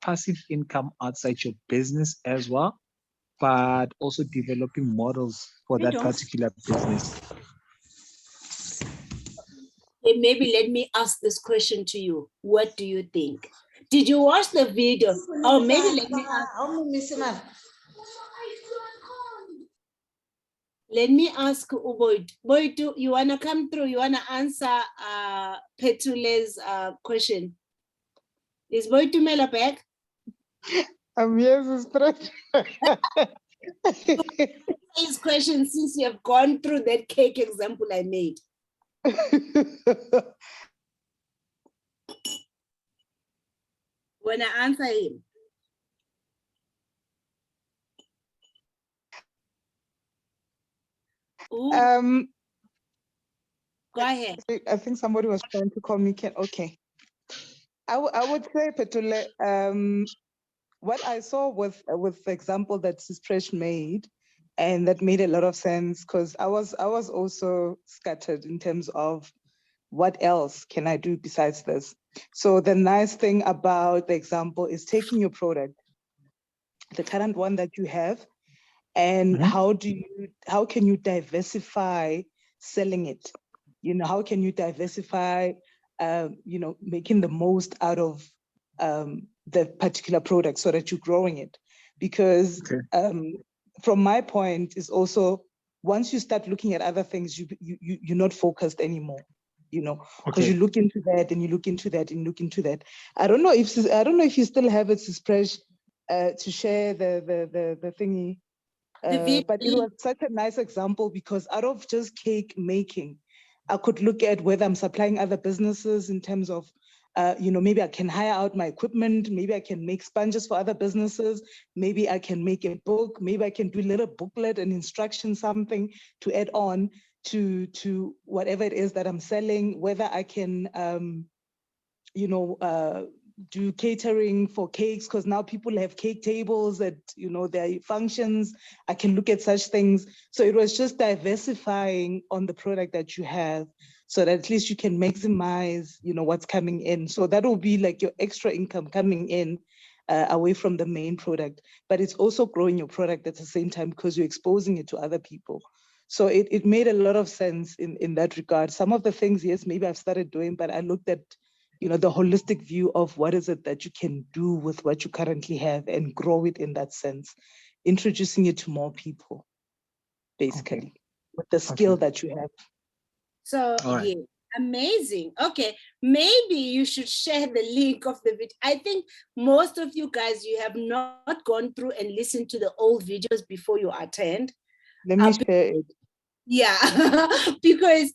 passive income outside your business as well, but also developing models for that particular business? Maybe let me ask this question to you. What do you think? Did you watch the video? Oh, maybe let me ask. Let me ask Uboid. Boyd, you wanna come through? You wanna answer Petule's question? Is Boyd Tumela back? Yes, it's His question, since you have gone through that cake example I made. When I answer him. Ooh, go ahead. I think somebody was trying to communicate. Okay. I would say, Petule, what I saw with the example that Sipresh made, and that made a lot of sense, because I was also scattered in terms of what else can I do besides this? So the nice thing about the example is taking your product, the current one that you have, and how can you diversify selling it? You know, how can you diversify, you know, making the most out of the particular product so that you're growing it? Because from my point is also, once you start looking at other things, you're not focused anymore, you know, because you look into that and you look into that and look into that. I don't know if you still have it, Spresh, to share the thingy. But it was such a nice example because out of just cake making, I could look at whether I'm supplying other businesses in terms of, you know, maybe I can hire out my equipment, maybe I can make sponges for other businesses, maybe I can make a book, maybe I can do a little booklet and instruction, something to add on to whatever it is that I'm selling, whether I can, you know, do catering for cakes, because now people have cake tables at, you know, their functions. I can look at such things. So it was just diversifying on the product that you have so that at least you can maximize, you know, what's coming in. So that will be like your extra income coming in away from the main product, but it's also growing your product at the same time because you're exposing it to other people. So it made a lot of sense in that regard. Some of the things, yes, maybe I've started doing, but I looked at, you know, the holistic view of what is it that you can do with what you currently have and grow it in that sense, introducing it to more people, basically, with the skill that you have. So, yeah, amazing. Okay, maybe you should share the link of the video. I think most of you guys, you have not gone through and listened to the old videos before you attend. Let me share it. Yeah, because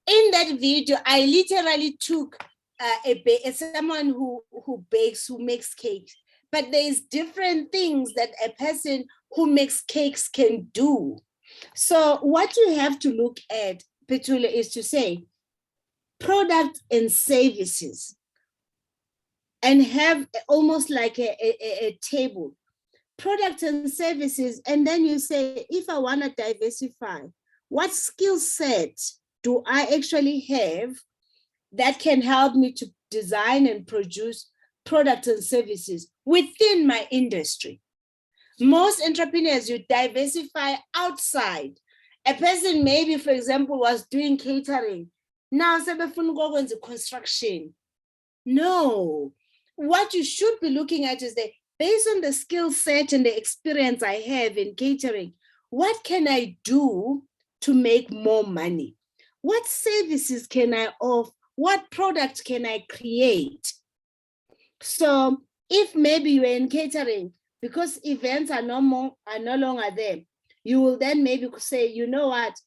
in that video, I literally took someone who bakes, who makes cakes, but there's different things that a person who makes cakes can do. So what you have to look at, Petula, is to say product and services, and have almost like a table, product and services, and then you say, if I want to diversify, what skill set do I actually have that can help me to design and produce products and services within my industry? Most entrepreneurs, you diversify outside. A person maybe, for example, was doing catering. Now, sebefuna ukwenza construction. No, what you should be looking at is that based on the skill set and the experience I have in catering, what can I do to make more money? What services can I offer? What products can I create? So if maybe you're in catering, because events are no longer there, you will then maybe say, you know what,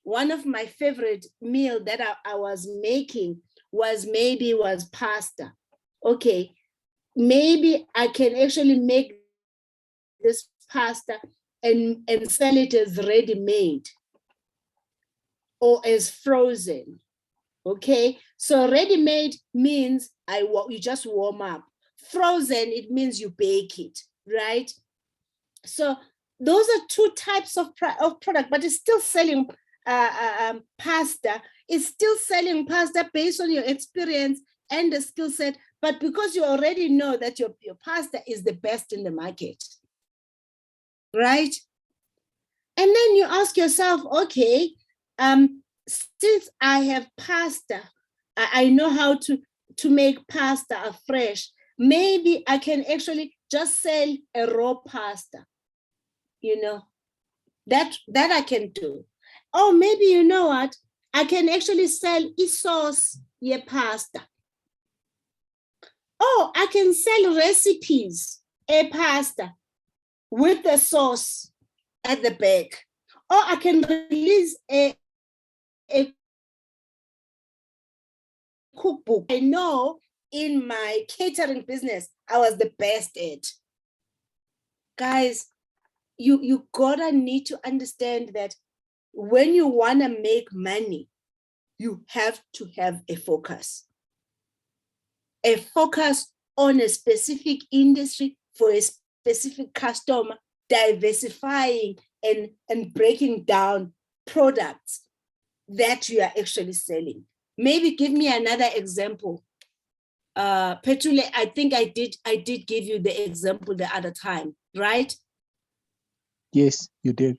one of my favorite meal that I was making was pasta. Okay, maybe I can actually make this pasta and sell it as ready-made or as frozen. Okay, so ready-made means you just warm up. Frozen, it means you bake it, right? So those are two types of product, but it's still selling pasta. It's still selling pasta based on your experience and the skill set, but because you already know that your pasta is the best in the market, right? And then you ask yourself, okay, since I have pasta, I know how to make pasta afresh. Maybe I can actually just sell a raw pasta, you know, that I can do. Or maybe, you know what, I can actually sell a sauce, pasta. Oh, I can sell recipes, a pasta with the sauce at the back. Or I can release a cookbook. I know in my catering business, I was the best at. Guys, you gotta need to understand that when you wanna make money, you have to have a focus. A focus on a specific industry for a specific customer, diversifying and breaking down products that you are actually selling. Maybe give me another example. Petule, I think I did give you the example the other time, right? Yes, you did.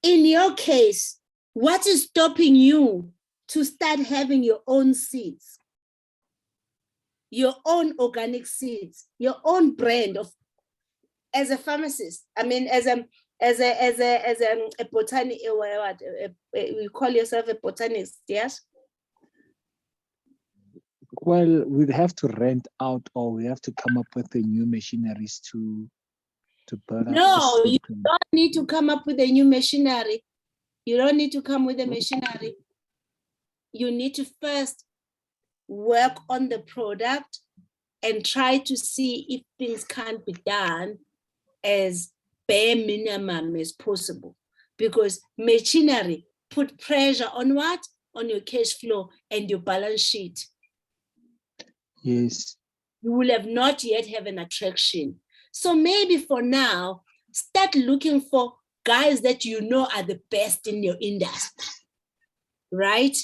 In your case, what is stopping you to start having your own seeds, your own organic seeds, your own brand of, as a pharmacist? I mean, as a botanist, you call yourself a botanist, yes? Well, we'd have to rent out, or we have to come up with the new machineries to build up. No, the you system. don't need to come up with a new machinery. You don't need to come with a machinery. You need to first work on the product and try to see if things can be done as bare minimum as possible. Because machinery put pressure on what? On your cash flow and your balance sheet. Yes. You will have not yet have an attraction. So maybe for now, start looking for guys that you know are the best in your industry, right?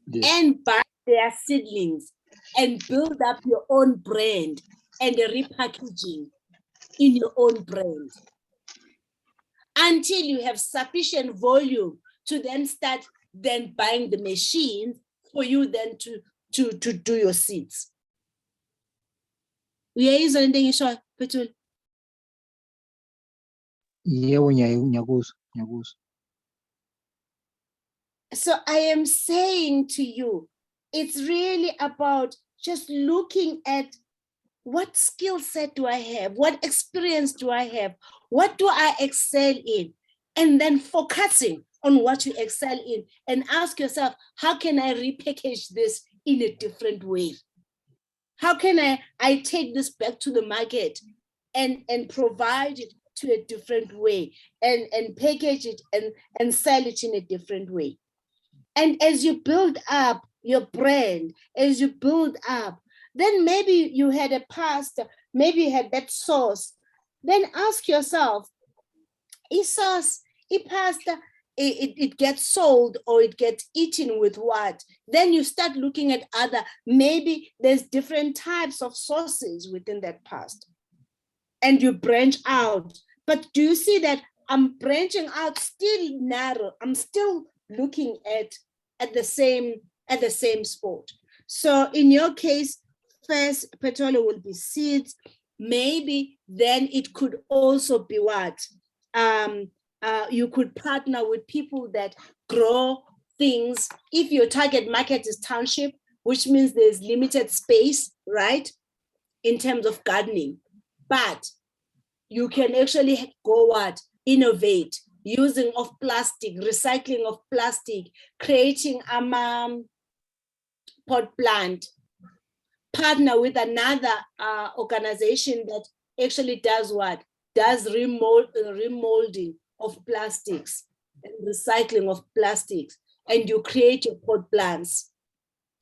Yes. And buy their seedlings and build up your own brand and the repackaging in your own brand until you have sufficient volume to then start then buying the machines for you then to do your seeds. Uyayizwa into engishoyo, Petule? Yebo, ngiyakuzwa. So I am saying to you, it's really about just looking at what skill set do I have? What experience do I have? What do I excel in? And then focusing on what you excel in and ask yourself, how can I repackage this in a different way? How can I take this back to the market and provide it to a different way and package it and sell it in a different way? And as you build up your brand, as you build up, then maybe you had a past, maybe you had that sauce. Then ask yourself, is sauce, is pasta, it gets sold or it gets eaten with what? Then you start looking at other, maybe there's different types of sauces within that pasta. And you branch out. But do you see that I'm branching out still narrow? I'm still looking at the same spot. So in your case, first Petole will be seeds. Maybe then it could also be what? You could partner with people that grow things. If your target market is township, which means there's limited space, right? In terms of gardening. But you can actually go what? Innovate, using of plastic, recycling of plastic, creating a pot plant, partner with another organization that actually does what? Does remolding of plastics, and recycling of plastics, and you create your pot plants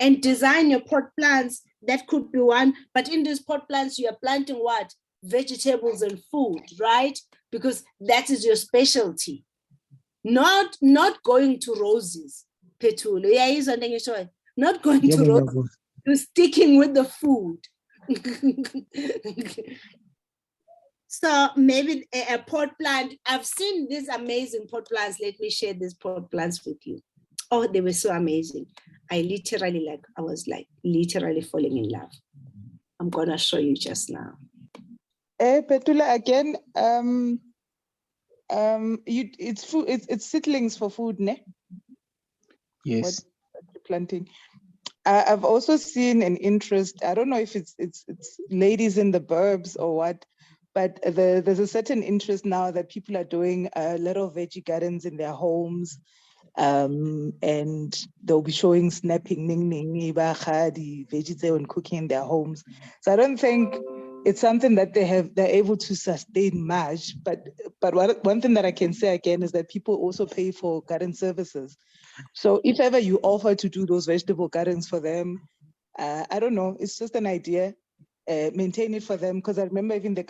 and design your pot plants. That could be one, but in these pot plants, you are planting what? Vegetables and food, right? Because that is your specialty. Not going to roses, Petule. Yeah, not going to roses, to sticking with the food. So maybe a pot plant. I've seen these amazing pot plants. Let me share these pot plants with you. Oh, they were so amazing. I was literally falling in love. I'm gonna show you just now. Petula, again, it's food, it's seedlings for food, ne? Yes. What you're planting. I've also seen an interest. I don't know if it's ladies in the burbs or what, but there's a certain interest now that people are doing a lot of veggie gardens in their homes, and they'll be showing snapping, the veggies there and cooking in their homes. So I don't think it's something that they're able to sustain much. But one thing that I can say again is that people also pay for garden services. So if ever you offer to do those vegetable gardens for them, I don't know, it's just an idea. Maintain it for them, because I remember even the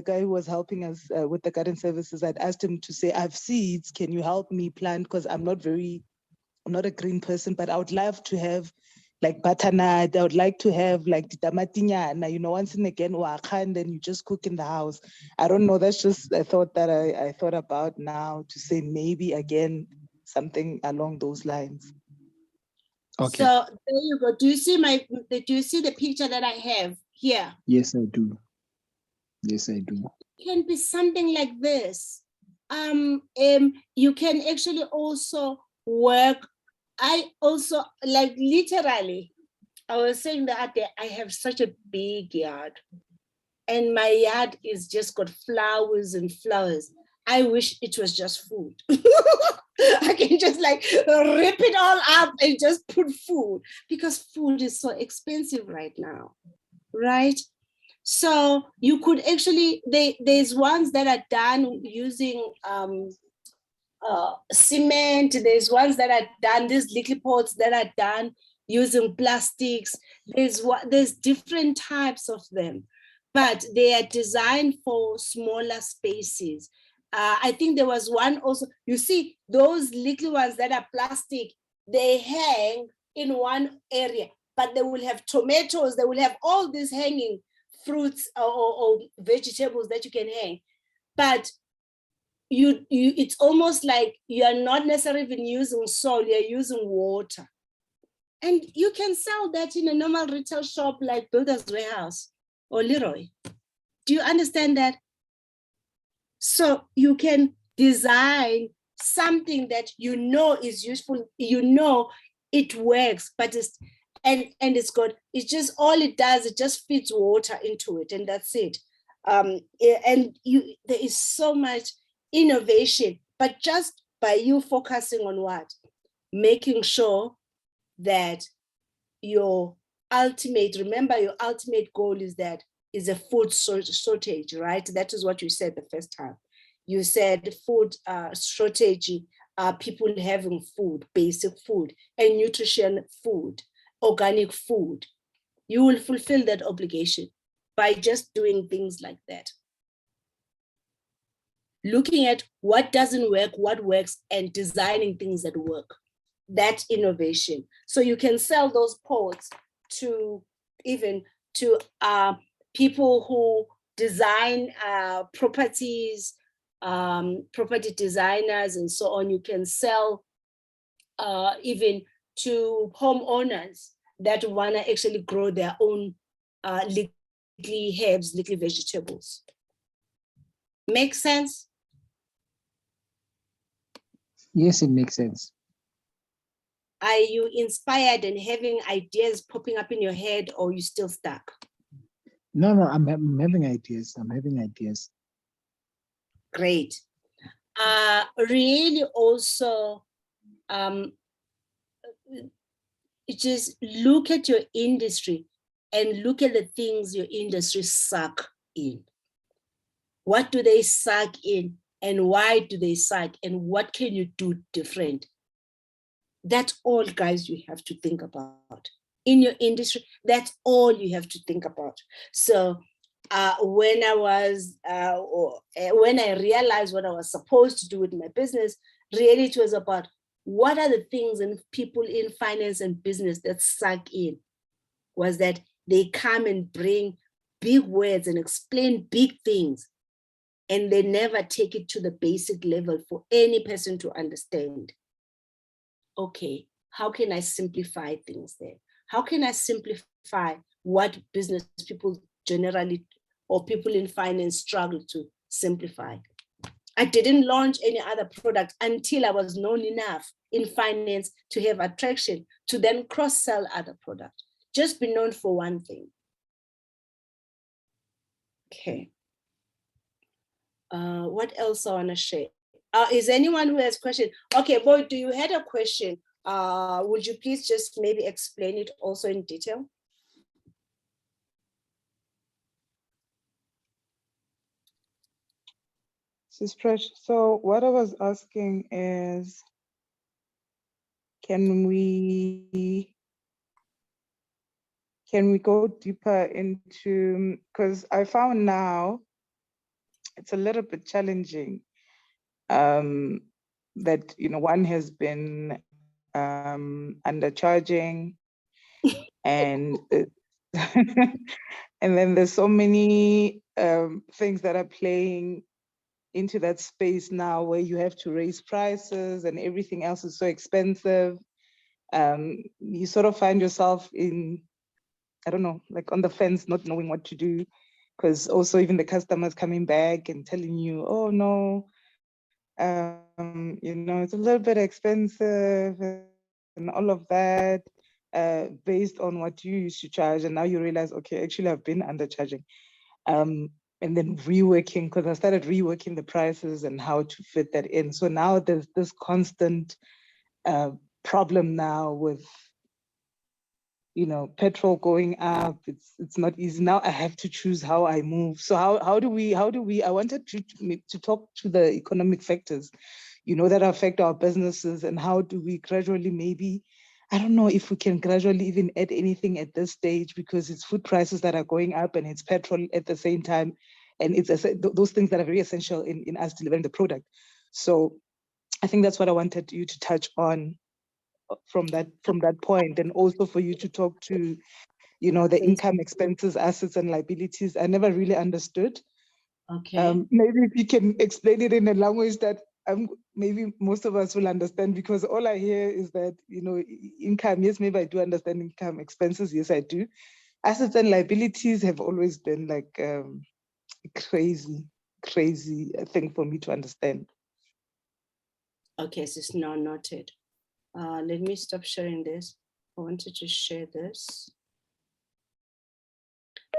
guy who was helping us with the garden services, I'd asked him to say, I have seeds, can you help me plant? Because I'm not very not a green person, but I would love to have like butternut. I would like to have like tamatinyana, you know, once in again, and then you just cook in the house. I don't know. That's just a thought that I thought about now to say maybe again something along those lines. Okay. So there you go. Do you see the picture that I have here? Yes, I do. Yes, I do. It can be something like this. You can actually also work. I also like literally, I was saying the other day, I have such a big yard and my yard is just got flowers and flowers. I wish it was just food. I can just like rip it all up and just put food, because food is so expensive right now, right? So you could actually, there's ones that are done using cement. There's ones that are done, these little pots that are done using plastics. There's different types of them, but they are designed for smaller spaces. I think there was one also, you see those little ones that are plastic, they hang in one area, but they will have tomatoes, they will have all these hanging fruits or vegetables that you can hang. But it's almost like you're not necessarily even using soil, you're using water. And you can sell that in a normal retail shop like Builders Warehouse or Leroy. Do you understand that? So you can design something that you know is useful, you know it works, but it's it's just, all it does, it just feeds water into it, and that's it. And there is so much innovation, but just by you focusing on what? Making sure that your ultimate goal is a food shortage, right? That is what you said the first time. You said food shortage, people having food, basic food, and nutrition food, organic food. You will fulfill that obligation by just doing things like that. Looking at what doesn't work, what works, and designing things that work. That innovation. So you can sell those pots to people who design properties, property designers, and so on. You can sell even to homeowners that want to actually grow their own little herbs, little vegetables. Make sense? Yes, it makes sense. Are you inspired and having ideas popping up in your head, or you still stuck? No, I'm having ideas. I'm having ideas. Great. Really also, just look at your industry and look at the things your industry suck in. What do they suck in, and why do they suck, and what can you do different? That's all, guys, you have to think about. In your industry, that's all you have to think about. So when I realized what I was supposed to do with my business, really it was about what are the things and people in finance and business that suck in, was that they come and bring big words and explain big things, and they never take it to the basic level for any person to understand. Okay, how can I simplify things there? How can I simplify what business people generally, or people in finance, struggle to simplify? I didn't launch any other product until I was known enough in finance to have attraction to then cross-sell other products. Just be known for one thing. Okay. What else I want to share? Is anyone who has a question? Okay, Boyd, do you have a question? Would you please just maybe explain it also in detail? Sis Presh, so what I was asking is, can we go deeper into, because I found now it's a little bit challenging that, you know, one has been undercharging, and and then there's so many things that are playing into that space now where you have to raise prices and everything else is so expensive. You sort of find yourself in, I don't know, like on the fence, not knowing what to do, because also even the customers coming back and telling you, oh no, you know, it's a little bit expensive and all of that, based on what you used to charge. And now you realize, okay, actually I've been undercharging. And then reworking, because I started reworking the prices and how to fit that in. So now there's this constant problem now with, you know, petrol going up. It's not easy. Now I have to choose how I move. So how do we, I wanted to talk to the economic factors, you know, that affect our businesses, and how do we gradually, maybe, I don't know if we can gradually even add anything at this stage, because it's food prices that are going up and it's petrol at the same time. And it's those things that are very essential in us delivering the product. So I think that's what I wanted you to touch on from that point, and also for you to talk to, you know, the income, expenses, assets, and liabilities. I never really understood. Okay. Maybe if you can explain it in a language that maybe most of us will understand, because all I hear is that, you know, income, yes, maybe I do understand income, expenses, yes, I do. Assets and liabilities have always been like crazy thing for me to understand. Okay, so it's now noted. Let me stop sharing this. I wanted to share this.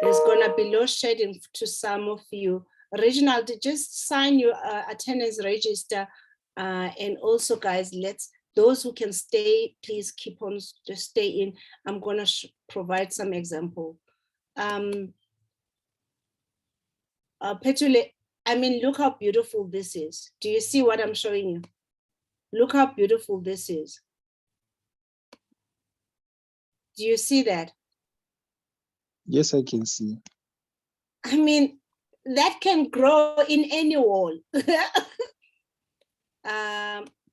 There's gonna be load shedding to some of you. Reginald, just sign your attendance register. And also guys, those who can stay, please keep on, just stay in. I'm gonna provide some example. Petule, I mean, look how beautiful this is. Do you see what I'm showing you? Look how beautiful this is. Do you see that? Yes, I can see. I mean, that can grow in any wall.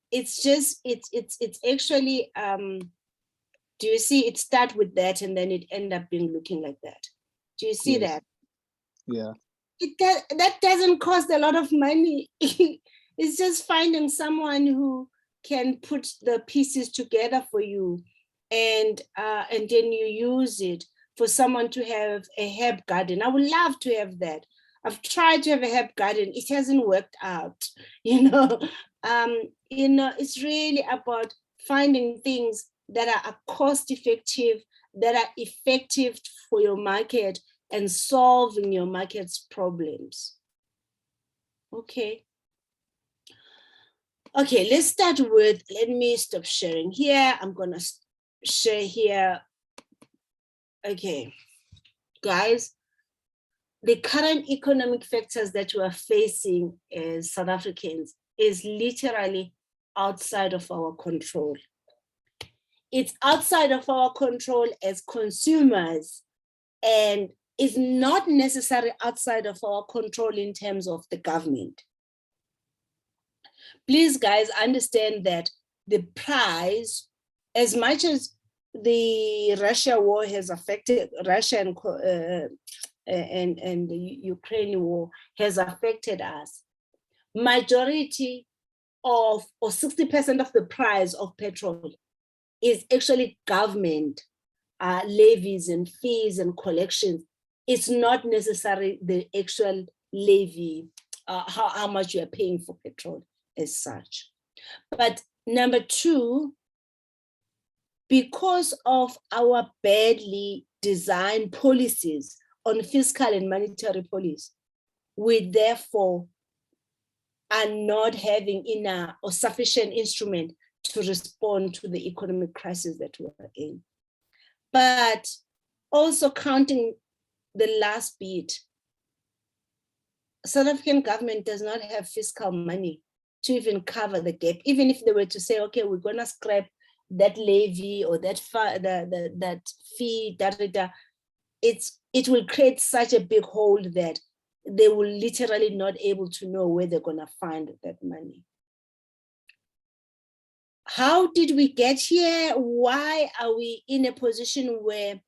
It's just, it's actually, do you see it start with that and then it end up being looking like that? Do you see Yes. that? Yeah. That doesn't cost a lot of money. It's just finding someone who can put the pieces together for you, and then you use it for someone to have a herb garden. I would love to have that. I've tried to have a herb garden. It hasn't worked out, you know. It's really about finding things that are cost effective, that are effective for your market, and solving your market's problems. Okay. Okay, let's start with, let me stop sharing here. I'm gonna share here. Okay, guys, the current economic factors that we are facing as South Africans is literally outside of our control. It's outside of our control as consumers, and is not necessarily outside of our control in terms of the government. Please, guys, understand that the price, as much as the Russia war has affected Russia and the Ukraine war has affected us, majority of, or 60% of the price of petrol is actually government levies and fees and collections. It's not necessarily the actual levy, how much you are paying for petrol as such. But number two, because of our badly designed policies on fiscal and monetary policy, we therefore are not having enough or sufficient instrument to respond to the economic crisis that we're in. But also counting the last bit, South African government does not have fiscal money to even cover the gap. Even if they were to say, okay, we're gonna scrap that levy or that that fee, it will create such a big hole that they will literally not able to know where they're gonna find that money. How did we get here? Why are we in a position where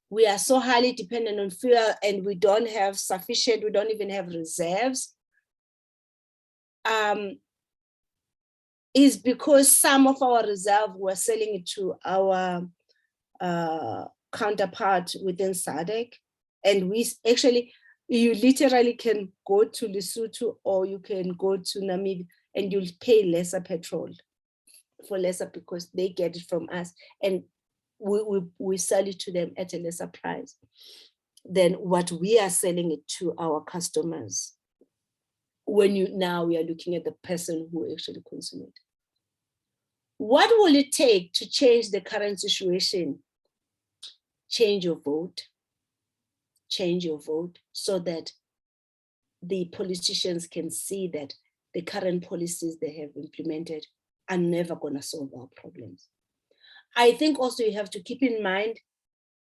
we are so highly dependent on fuel and we don't have sufficient, we don't even have reserves? Is because some of our reserve we're selling it to our counterpart within SADC. And we actually, you literally can go to Lesotho or you can go to Namibia and you'll pay lesser petrol for lesser because they get it from us. And we sell it to them at a lesser price than what we are selling it to our customers. When now we are looking at the person who actually consumes it. What will it take to change the current situation? Change your vote. Change your vote so that the politicians can see that the current policies they have implemented are never going to solve our problems. I think also you have to keep in mind,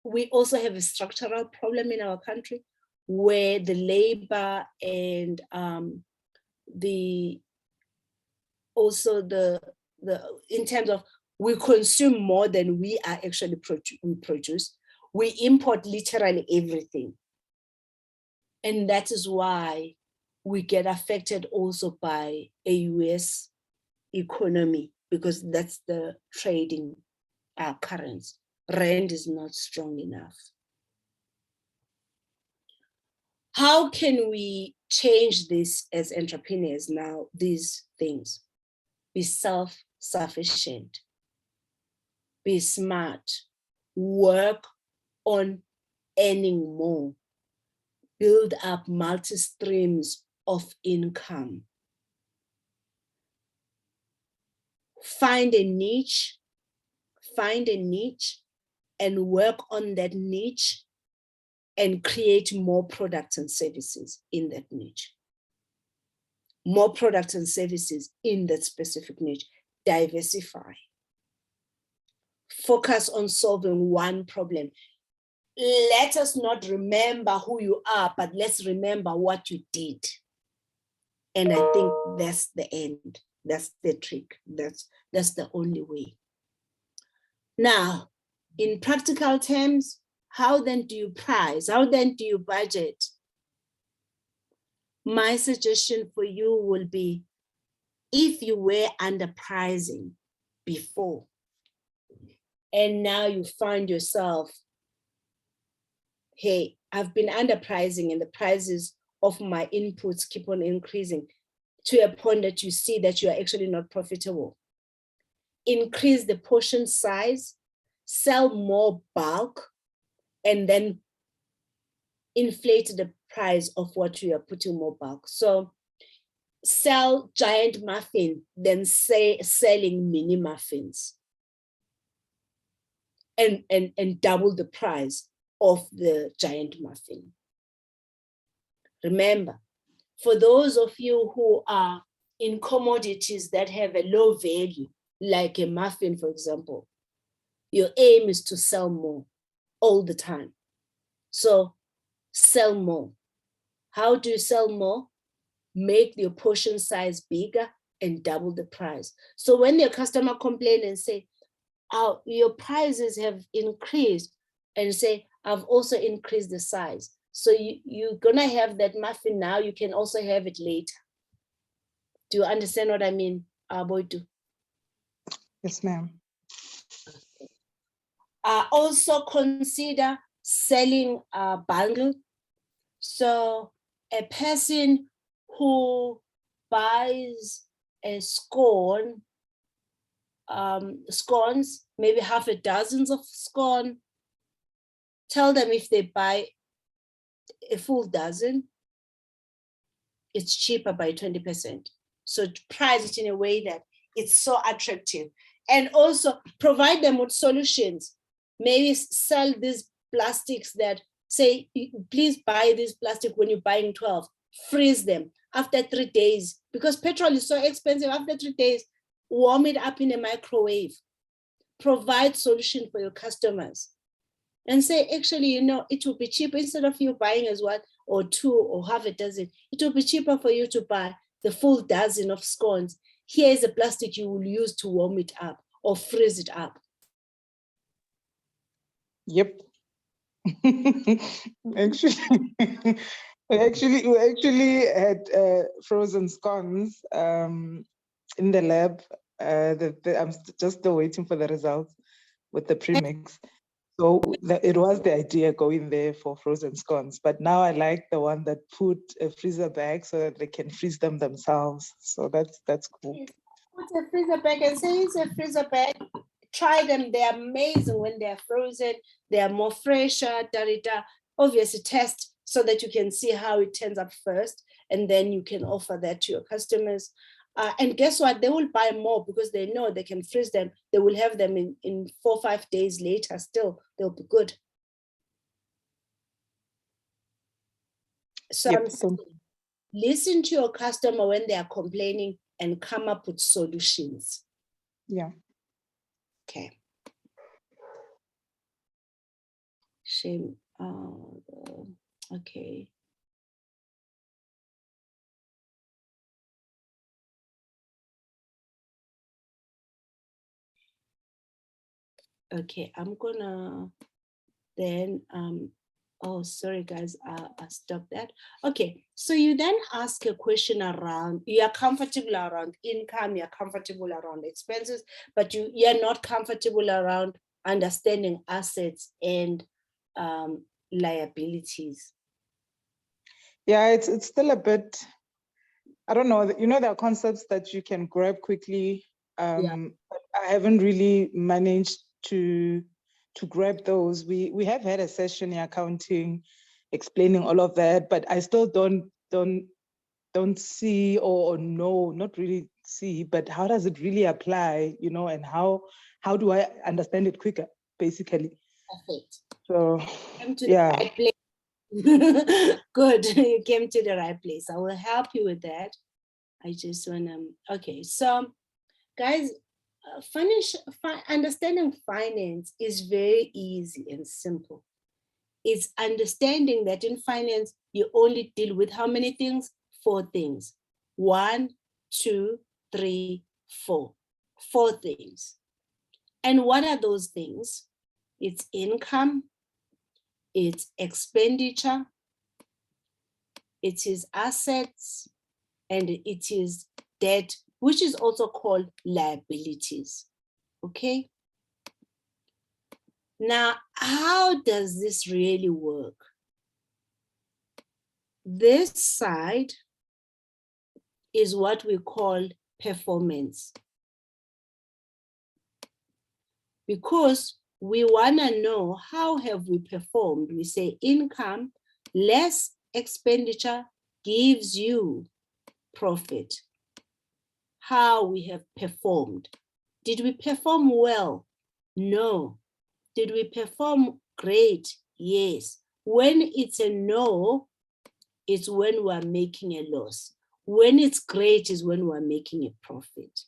we also have a structural problem in our country where the labor and in terms of we consume more than we are actually produce. We import literally everything. And that is why we get affected also by a US economy, because that's the trading currency. Rand is not strong enough. How can we change this as entrepreneurs now, these things? Be self-sufficient, be smart, work on earning more, build up multi-streams of income. Find a niche and work on that niche and create more products and services in that niche. More products and services in that specific niche. Diversify. Focus on solving one problem. Let us not remember who you are, but let's remember what you did. And I think that's the end. That's the trick. That's the only way. Now, in practical terms, how then do you price? How then do you budget? My suggestion for you will be, if you were underpricing before, and now you find yourself, hey, I've been underpricing and the prices of my inputs keep on increasing to a point that you see that you are actually not profitable. Increase the portion size, sell more bulk, and then inflate the price of what you are putting more bulk. So sell giant muffin, then selling mini muffins, and double the price of the giant muffin. Remember, for those of you who are in commodities that have a low value, like a muffin, for example, your aim is to sell more all the time. So sell more. How do you sell more? Make your portion size bigger and double the price. So when your customer complains and say, oh, your prices have increased, and say, I've also increased the size. So you're gonna have that muffin now, you can also have it later. Do you understand what I mean, Boitu? Yes, ma'am. Also consider selling a bundle. So a person who buys a scones, maybe half a dozen of scone, tell them if they buy a full dozen, it's cheaper by 20%. So price it in a way that it's so attractive. And also provide them with solutions. Maybe sell these plastics that say, please buy this plastic when you're buying 12, freeze them after 3 days, because petrol is so expensive. After 3 days, warm it up in a microwave. Provide solution for your customers. And say, actually, you know, it will be cheaper instead of you buying as one or two or half a dozen. It will be cheaper for you to buy the full dozen of scones. Here is the plastic you will use to warm it up. or freeze it up? Yep. Actually, we actually had frozen scones in the lab. I'm just still waiting for the results with the premix. So it was the idea going there for frozen scones, but now I like the one that put a freezer bag so that they can freeze them themselves. So that's cool. Put a freezer bag and say it's a freezer bag. Try them, they're amazing when they're frozen, they are more fresher, obviously test so that you can see how it turns up first, and then you can offer that to your customers. And guess what? They will buy more because they know they can freeze them. They will have them in 4 or 5 days later, still, they'll be good. So Yep, I'm saying, listen to your customer when they are complaining and come up with solutions. Yeah. Okay. Shame. Okay. Okay, I'm gonna then, oh, sorry guys, I stopped that. Okay, so you then ask a question around, you are comfortable around income, you're comfortable around expenses, but you're not comfortable around understanding assets and liabilities. Yeah, it's still a bit, I don't know, you know, there are concepts that you can grab quickly. But I haven't really managed to grab those. We have had a session in accounting explaining all of that, but I still don't see or know, not really see, but how does it really apply, you know, and how do I understand it quicker, basically? Perfect. So Came to yeah. the right place. Good, you came to the right place. I will help you with that. I just want to, okay, so guys, understanding finance is very easy and simple. It's understanding that in finance, you only deal with how many things? 4 things. 1, 2, 3, 4. 4 things. And what are those things? It's income, it's expenditure, it is assets, and it is debt, which is also called liabilities. Okay. Now, how does this really work? This side is what we call performance. Because we want to know how have we performed. We say income less expenditure gives you profit. How we have performed. Did we perform well? No. Did we perform great? Yes. When it's a no, it's when we're making a loss. When it's great is when we're making a profit.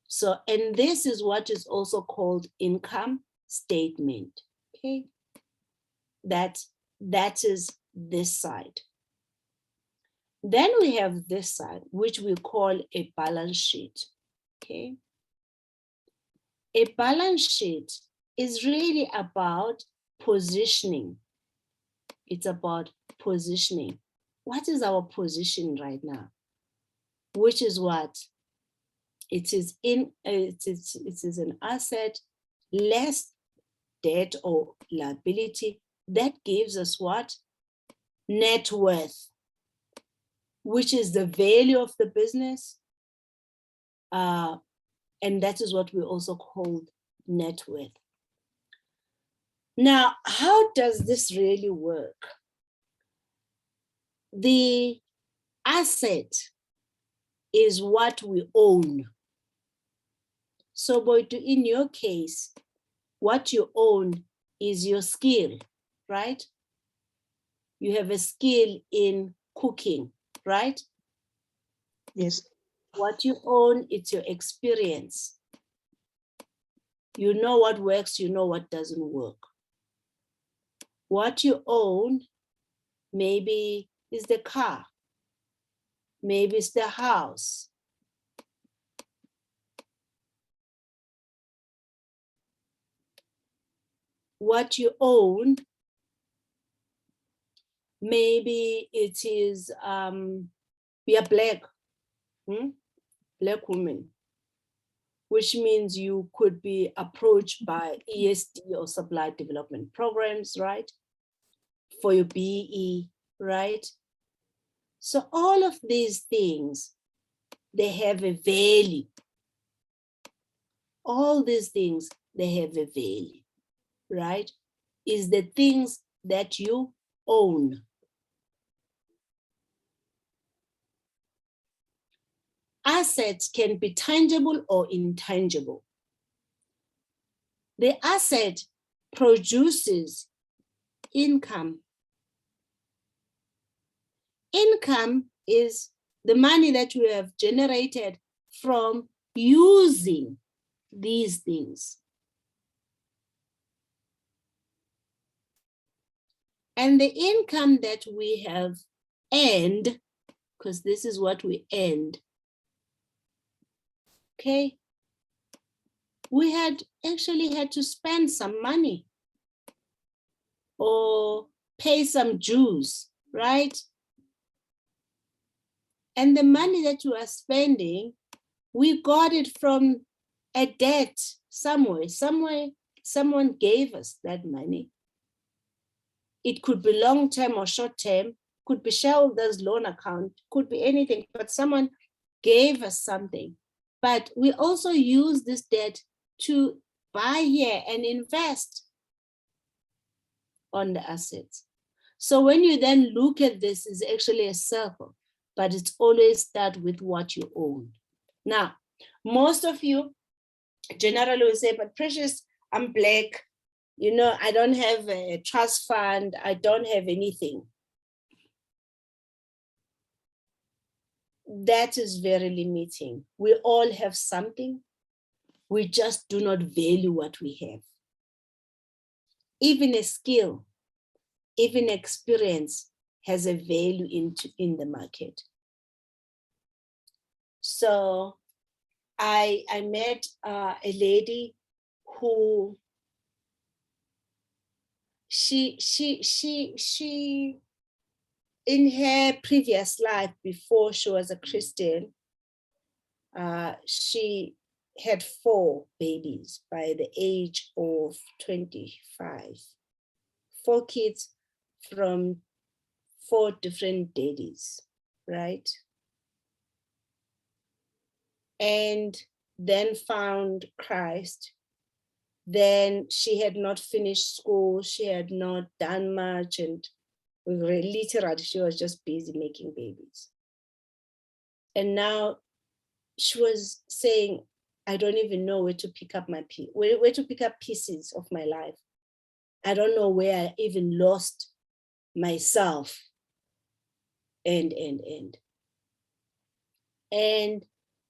So, and this is what is also called income statement, okay? That is this side. Then we have this side, which we call a balance sheet, okay? A balance sheet is really about positioning. It's about positioning. What is our position right now? Which is what? It is an asset less debt or liability. That gives us what? Net worth, which is the value of the business. And that is what we also call net worth. Now, how does this really work? The asset is what we own. So, but in your case, what you own is your skill, right? You have a skill in cooking, right? Yes. What you own, it's your experience. You know what works, you know what doesn't work. What you own, maybe is the car, maybe it's the house, what you own. Maybe it is you're black, black woman, which means you could be approached by ESD or supply development programs, right? For your BE, right? So all of these things, they have a value. All these things, they have a value, right? Is the things that you own. Assets can be tangible or intangible. The asset produces income. Income is the money that you have generated from using these things. And the income that we have earned, because this is what we earned, okay, we had actually had to spend some money or pay some dues, right? And the money that you are spending, we got it from a debt somewhere. Someone gave us that money. It could be long-term or short-term, could be shareholders' loan account, could be anything, but someone gave us something. But we also use this debt to buy here and invest on the assets. So when you then look at this, it's actually a circle, but it's always start with what you own. Now, most of you generally will say, but Precious, I'm black, you know, I don't have a trust fund, I don't have anything. That is very limiting. We all have something. We just do not value what we have. Even a skill, even experience has a value in the market. So I met a lady who she in her previous life, before she was a Christian, she had 4 babies by the age of 25. 4 kids from 4 different daddies, right? And then found Christ. Then she had not finished school, she had not done much, and literally she was just busy making babies. And now she was saying, I don't even know where to pick up where to pick up pieces of my life. I don't know where I even lost myself. And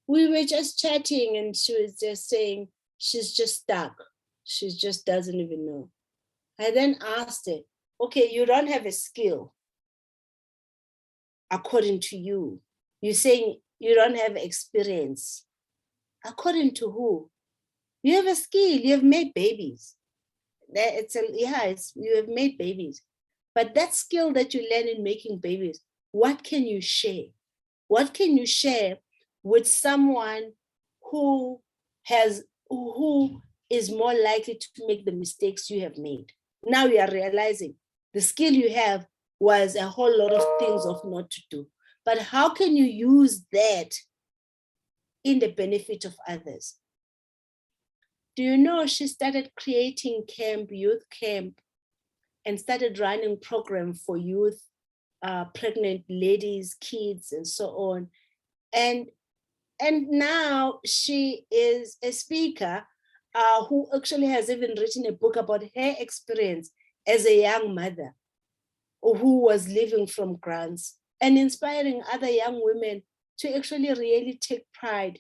we were just chatting, and she was just saying she's just stuck. She just doesn't even know. I then asked her, okay, you don't have a skill according to you. You're saying you don't have experience. According to who? You have a skill, you have made babies. You have made babies. But that skill that you learn in making babies, what can you share? What can you share with someone who is more likely to make the mistakes you have made? Now you are realizing the skill you have was a whole lot of things of not to do. But how can you use that in the benefit of others? Do you know she started creating youth camp, and started running program for youth, pregnant ladies, kids, and so on. And now she is a speaker who actually has even written a book about her experience as a young mother who was living from grants, and inspiring other young women to actually really take pride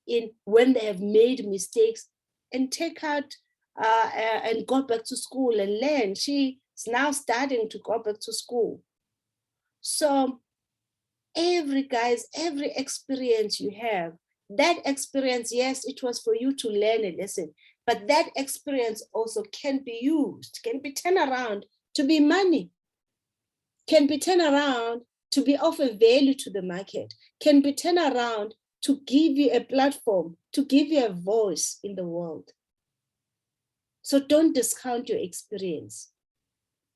in when they have made mistakes and take out and go back to school and learn. She's now starting to go back to school. So every experience you have, that experience, yes, it was for you to learn a lesson. But that experience also can be used, can be turned around to be money, can be turned around to be of a value to the market, can be turned around to give you a platform, to give you a voice in the world. So don't discount your experience.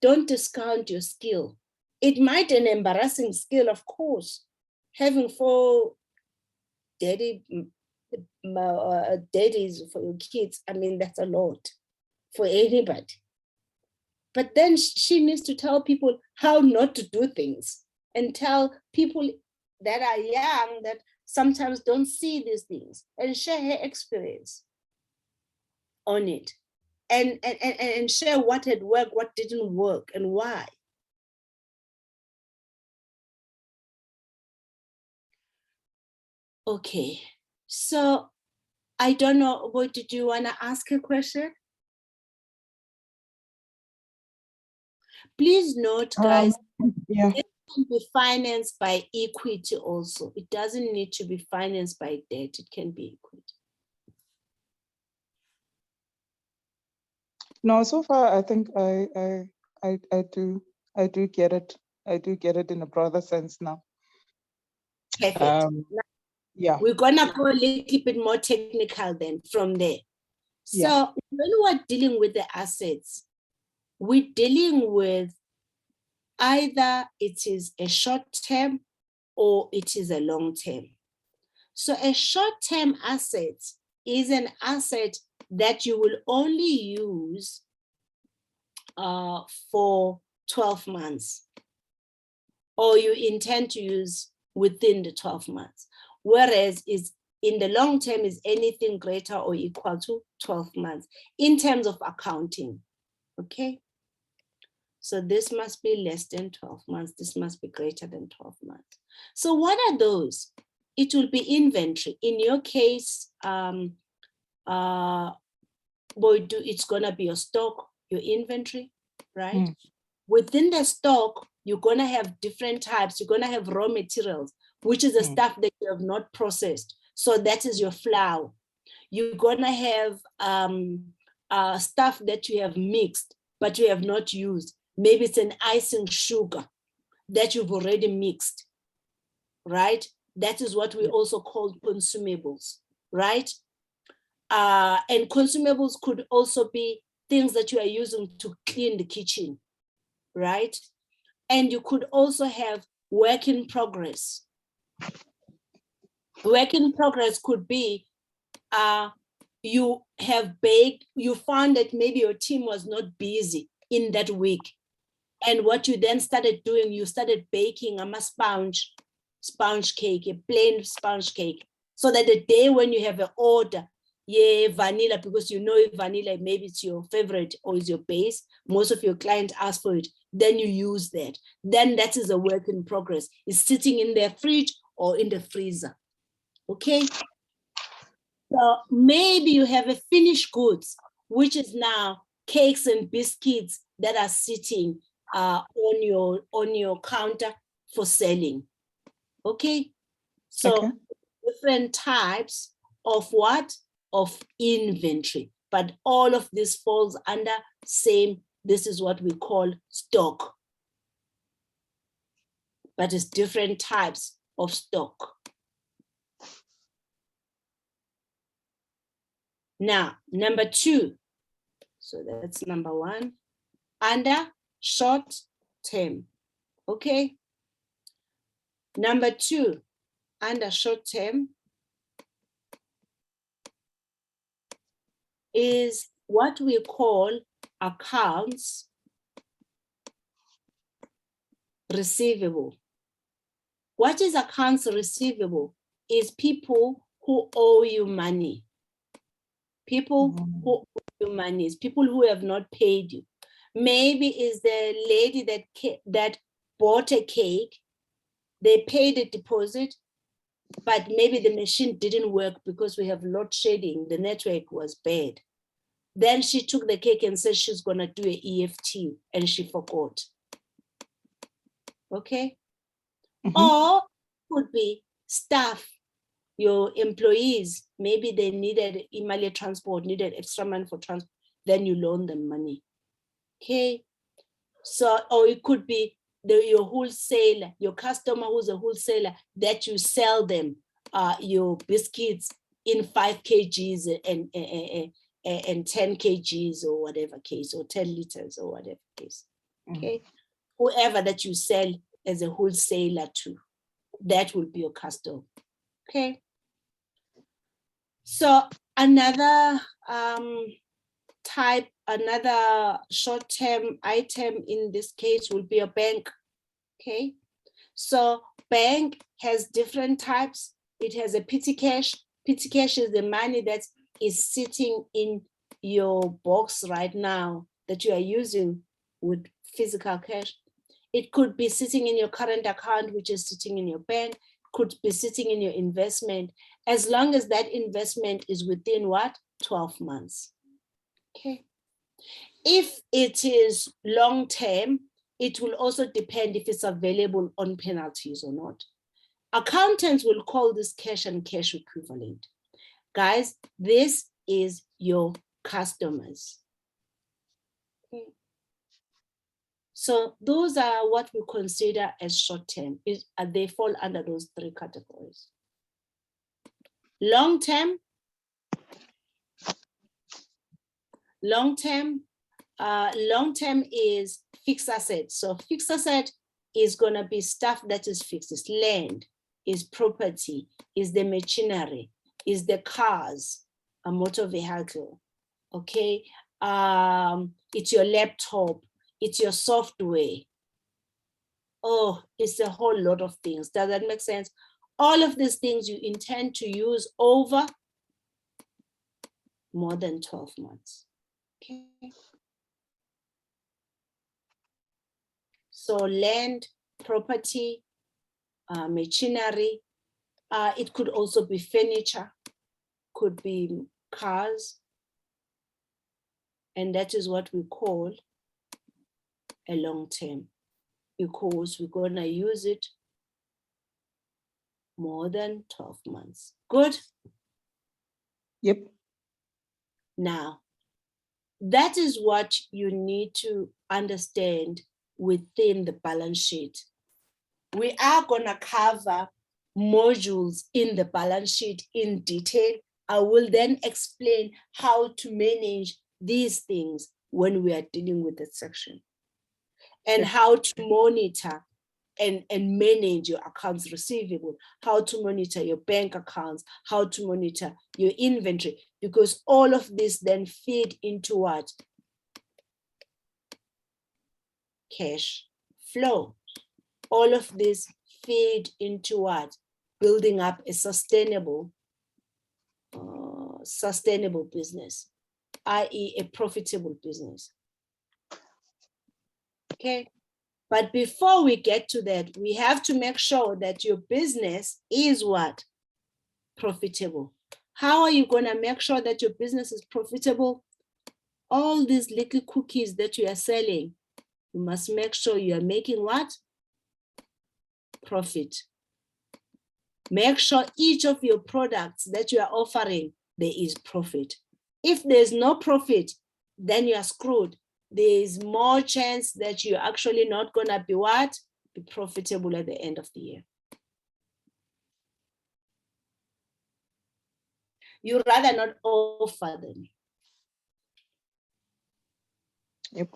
Don't discount your skill. It might be an embarrassing skill, of course. Having 4 daddies for your kids, I mean, that's a lot for anybody. But then she needs to tell people how not to do things, and tell people that are young that sometimes don't see these things, and share her experience on it, and share what had worked, what didn't work, and why. Okay, so I don't know, what did you want to ask a question? Please note, guys, Yeah. it can be financed by equity also. It doesn't need to be financed by debt. It can be equity. No, so far I think I do get it. I do get it in a broader sense now. Perfect. Yeah. We're gonna go a little bit more technical then from there. So Yeah. when we're dealing with the assets, we're dealing with either it is a short term or it is a long term. So a short term asset is an asset that you will only use for 12 months, or you intend to use within the 12 months. Whereas is in the long term is anything greater or equal to 12 months in terms of accounting, okay? So this must be less than 12 months. This must be greater than 12 months. So what are those? It will be inventory. In your case, it's gonna be your stock, your inventory, right? Within the stock, you're gonna have different types. You're gonna have raw materials, which is the stuff that you have not processed. So that is your flour. You're gonna have stuff that you have mixed, but you have not used. Maybe it's an icing sugar that you've already mixed, right? That is what we also call consumables, right? And consumables could also be things that you are using to clean the kitchen, right? And you could also have work in progress. Work in progress could be you have baked, you found that maybe your team was not busy in that week. And what you then started doing, you started baking a sponge cake, a plain sponge cake, so that the day when you have an order, vanilla, because you know vanilla, maybe it's your favorite or is your base, most of your clients ask for it, then you use that. Then that is a work in progress. It's sitting in their fridge or in the freezer, okay? So maybe you have a finished goods, which is now cakes and biscuits that are sitting on your counter for selling. Okay, so different types of what? Of inventory, but all of this falls under same. This is what we call stock, but it's different types of stock. Now, number 2. So that's number 1. Under short term, okay? Number 2, under short term is what we call accounts receivable. What is accounts receivable? Is people who owe you money. People who owe you money, is people who have not paid you. Maybe is the lady that bought a cake, they paid a deposit, but maybe the machine didn't work because we have load shedding, the network was bad. Then she took the cake and said she's gonna do an EFT and she forgot. Okay? Or could be staff your employees, maybe they needed imali transport, needed extra money for transport, then you loan them money. Okay. So, or it could be your wholesaler, your customer who's a wholesaler, that you sell them your biscuits in 5 kgs and 10 kgs or whatever case, or 10 liters or whatever case. Okay. Whoever that you sell as a wholesaler to, that will be your customer. Okay. So another type, another short-term item in this case will be a bank. Okay. So bank has different types. It has a petty cash. Petty cash is the money that is sitting in your box right now that you are using with physical cash. It could be sitting in your current account, which is sitting in your bank, could be sitting in your investment, as long as that investment is within what? 12 months. Okay. If it is long-term, it will also depend if it's available on penalties or not. Accountants will call this cash and cash equivalent. Guys, this is your customers. Okay. So those are what we consider as short-term. They fall under those 3 categories. Long-term, long-term is fixed asset. So fixed asset is going to be stuff that is fixed. It's land, is property, is the machinery, is the cars, a motor vehicle. Okay, it's your laptop, it's your software. Oh, it's a whole lot of things. Does that make sense? All of these things you intend to use over more than 12 months. Okay. So land, property, machinery, it could also be furniture, could be cars, and that is what we call a long term, because we're gonna use it more than 12 months. Good? Yep. Now, that is what you need to understand within the balance sheet. We are gonna cover modules in the balance sheet in detail. I will then explain how to manage these things when we are dealing with that section, and how to monitor and manage your accounts receivable, how to monitor your bank accounts, how to monitor your inventory, because all of this then feed into what? Cash flow. All of this feed into what? Building up a sustainable business, i.e. a profitable business. Okay. But before we get to that, we have to make sure that your business is what? Profitable. How are you going to make sure that your business is profitable? All these little cookies that you are selling, you must make sure you are making what? Profit. Make sure each of your products that you are offering, there is profit. If there's no profit, then you are screwed. There is more chance that you're actually not gonna be what? Be profitable at the end of the year. You rather not offer them. Yep.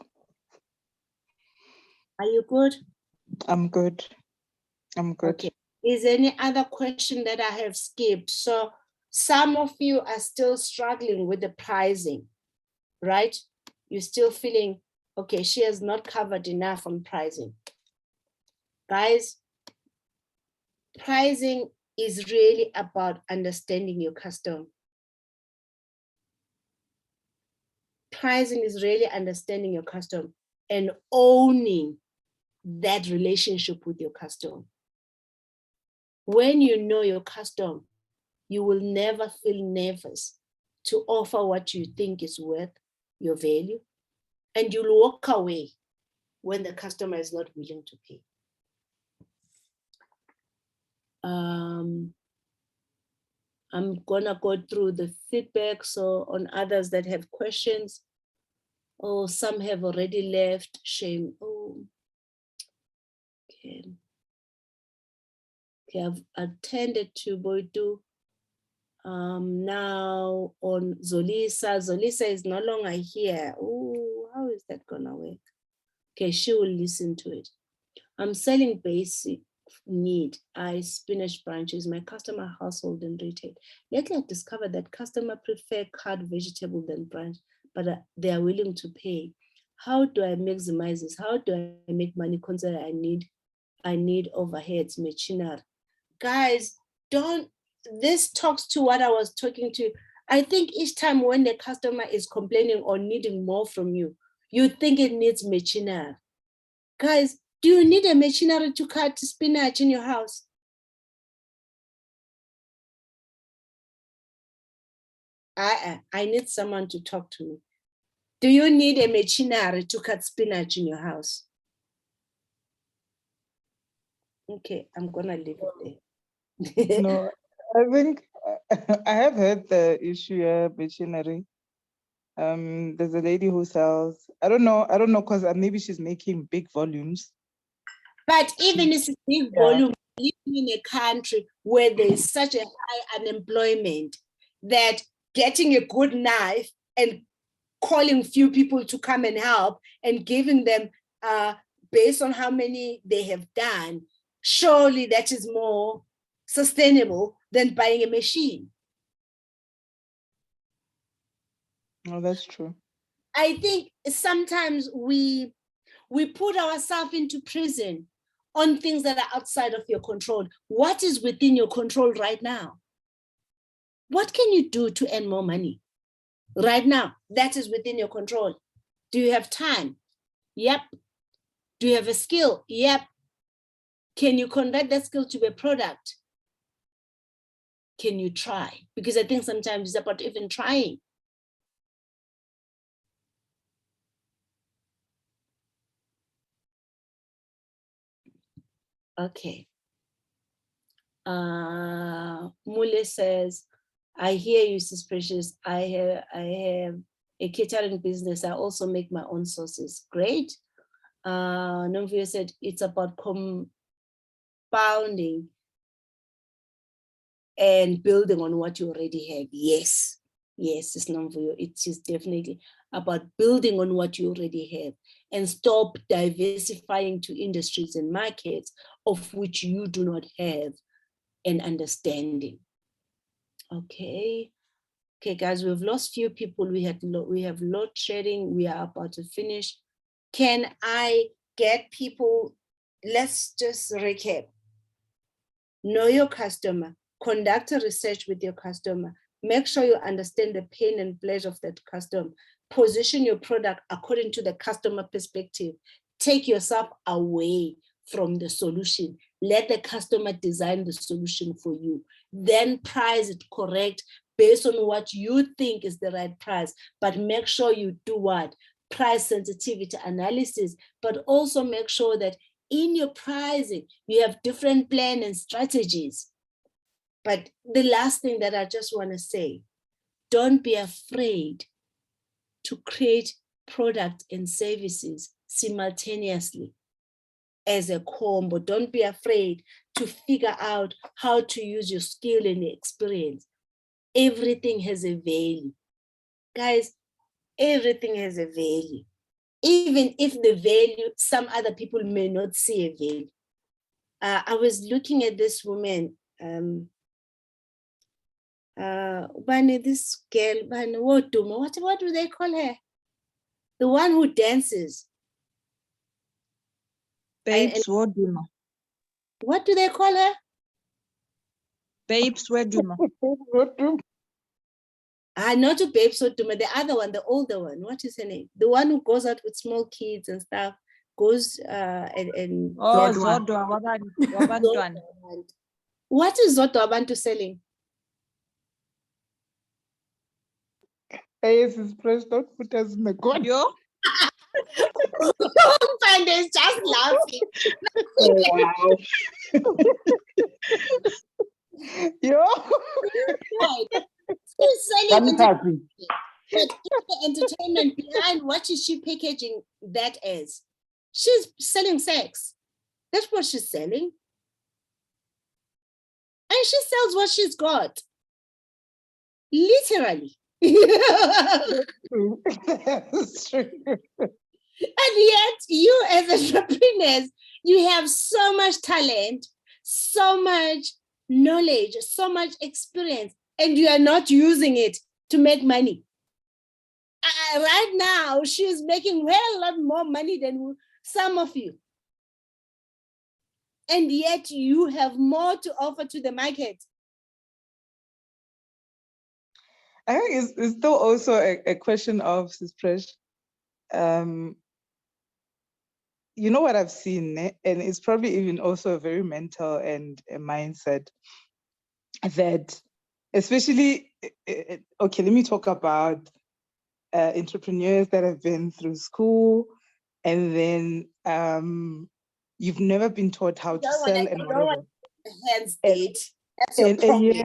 Are you good? I'm good. I'm good. Okay. Is there any other question that I have skipped? So some of you are still struggling with the pricing, right? You're still feeling, okay, she has not covered enough on pricing. Guys, pricing is really about understanding your customer. Pricing is really understanding your customer and owning that relationship with your customer. When you know your customer, you will never feel nervous to offer what you think is worth your value, and you'll walk away when the customer is not willing to pay. I'm gonna go through the feedback. So on others that have questions. Oh, some have already left. Shame. Oh, okay. Okay, I've attended to Boidu. Now on Zolisa. Zolisa is no longer here. Oh, how is that gonna work? Okay, she will listen to it. I'm selling basic need. Spinach branches, my customer household and retail. Lately, I discovered that customers prefer cut vegetable than branch, but they are willing to pay. How do I maximize this? How do I make money considering I need overheads, machinery? Guys, this talks to what I was talking to. I think each time when the customer is complaining or needing more from you, you think it needs machinery. Guys, do you need a machinery to cut spinach in your house? I need someone to talk to me. Do you need a machinery to cut spinach in your house? Okay, I'm gonna leave it there. No, I think I have heard the issue, machinery. There's a lady who sells, I don't know, because maybe she's making big volumes. But even if it's big Yeah. volume, living in a country where there is such a high unemployment that getting a good knife and calling few people to come and help and giving them based on how many they have done, surely that is more sustainable than buying a machine. No, that's true. I think sometimes we put ourselves into prison on things that are outside of your control. What is within your control right now? What can you do to earn more money right now? That is within your control. Do you have time? Yep. Do you have a skill? Yep. Can you convert that skill to a product? Can you try? Because I think sometimes it's about even trying. Okay. Mule says, I hear you, Sis Precious. I have a catering business. I also make my own sauces. Great. Nomvio said it's about compounding and building on what you already have. Yes, yes, it's Nomvio. It is definitely about building on what you already have and stop diversifying to industries and markets of which you do not have an understanding. Okay. Okay, guys, we've lost few people. We have load shedding. We are about to finish. Can I get people? Let's just recap. Know your customer. Conduct a research with your customer. Make sure you understand the pain and pleasure of that customer. Position your product according to the customer perspective. Take yourself away from the solution. Let the customer design the solution for you. Then price it correct based on what you think is the right price. But make sure you do what? Price sensitivity analysis, but also make sure that in your pricing, you have different plans and strategies. But the last thing that I just want to say, don't be afraid to create products and services simultaneously as a combo. Don't be afraid to figure out how to use your skill and experience. Everything has a value. Guys, everything has a value. Even if the value, some other people may not see a value. I was looking at this woman, this girl, what do they call her? The one who dances. Babes Woduma. What do they call her? Babes Woduma. Not to Babes Woduma, the other one, the older one. What is her name? The one who goes out with small kids and stuff, goes and Oh, Zodwa Wabantwana. What is Zodwa Abantu selling? Yes, it's fresh. Don't put us in the corner. Yo, And is just laughing. Wow. Yo. Right. She's selling Fantastic. but in the entertainment behind, what is she packaging that as? She's selling sex. That's what she's selling. And she sells what she's got. Literally. That's true. And yet, you as entrepreneurs, you have so much talent, so much knowledge, so much experience, and you are not using it to make money. Right now, she's making well a lot more money than some of you. And yet, you have more to offer to the market. I think it's still also a question of, Sis Presh, you know what I've seen, and it's probably even also a very mental and a mindset that, especially, okay, let me talk about entrepreneurs that have been through school, and then you've never been taught how to sell and whatever. Hands did. That's your problem. Yeah,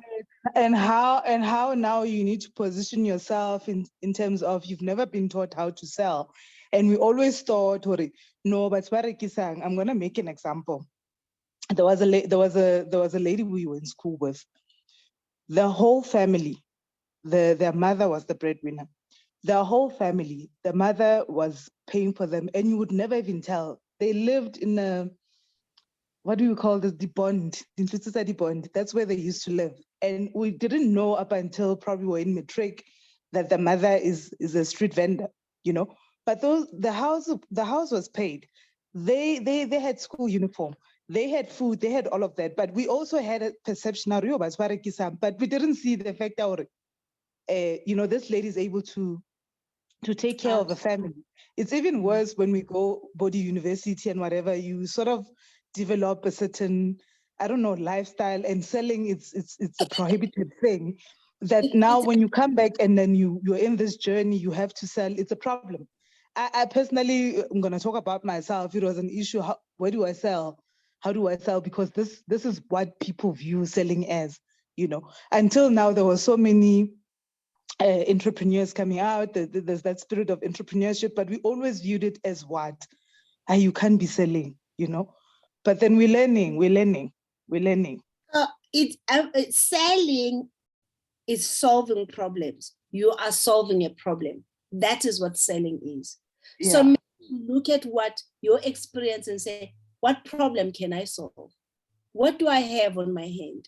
and how now you need to position yourself in terms of you've never been taught how to sell. And we always thought, no, but I'm gonna make an example. There was a lady we were in school with. The whole family, their mother was the breadwinner. The whole family, the mother was paying for them, and you would never even tell. They lived in a, what do you call this? The bond. That's where they used to live. And we didn't know up until probably we were in matric that the mother is a street vendor, you know. But the house was paid. They had school uniform. They had food. They had all of that. But we also had a perception, but we didn't see the fact that, this lady is able to take care of a family. It's even worse when we go body university and whatever, you sort of develop a certain, I don't know, lifestyle, and selling it's a prohibited thing that now when you come back and then you're in this journey, you have to sell, it's a problem. I personally, I'm going to talk about myself. It was an issue. Where do I sell? How do I sell? Because this is what people view selling as, until now there were so many entrepreneurs coming out. There's that spirit of entrepreneurship, but we always viewed it as what? You can't be selling, But then we're learning. Selling is solving problems. You are solving a problem. That is what selling is. Yeah. So look at what your experience and say, what problem can I solve? What do I have on my hand?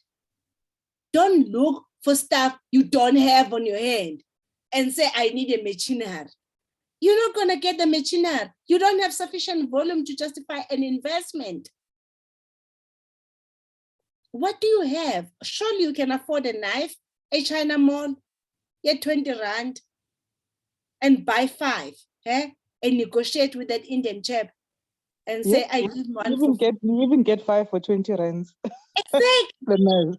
Don't look for stuff you don't have on your hand and say, I need a machinery. You're not going to get the machinery. You don't have sufficient volume to justify an investment. What do you have? Surely you can afford a knife, a China mall, get 20 rand and buy 5, and negotiate with that Indian chap and say, I give one. You even get 5 for 20 rands. Exactly.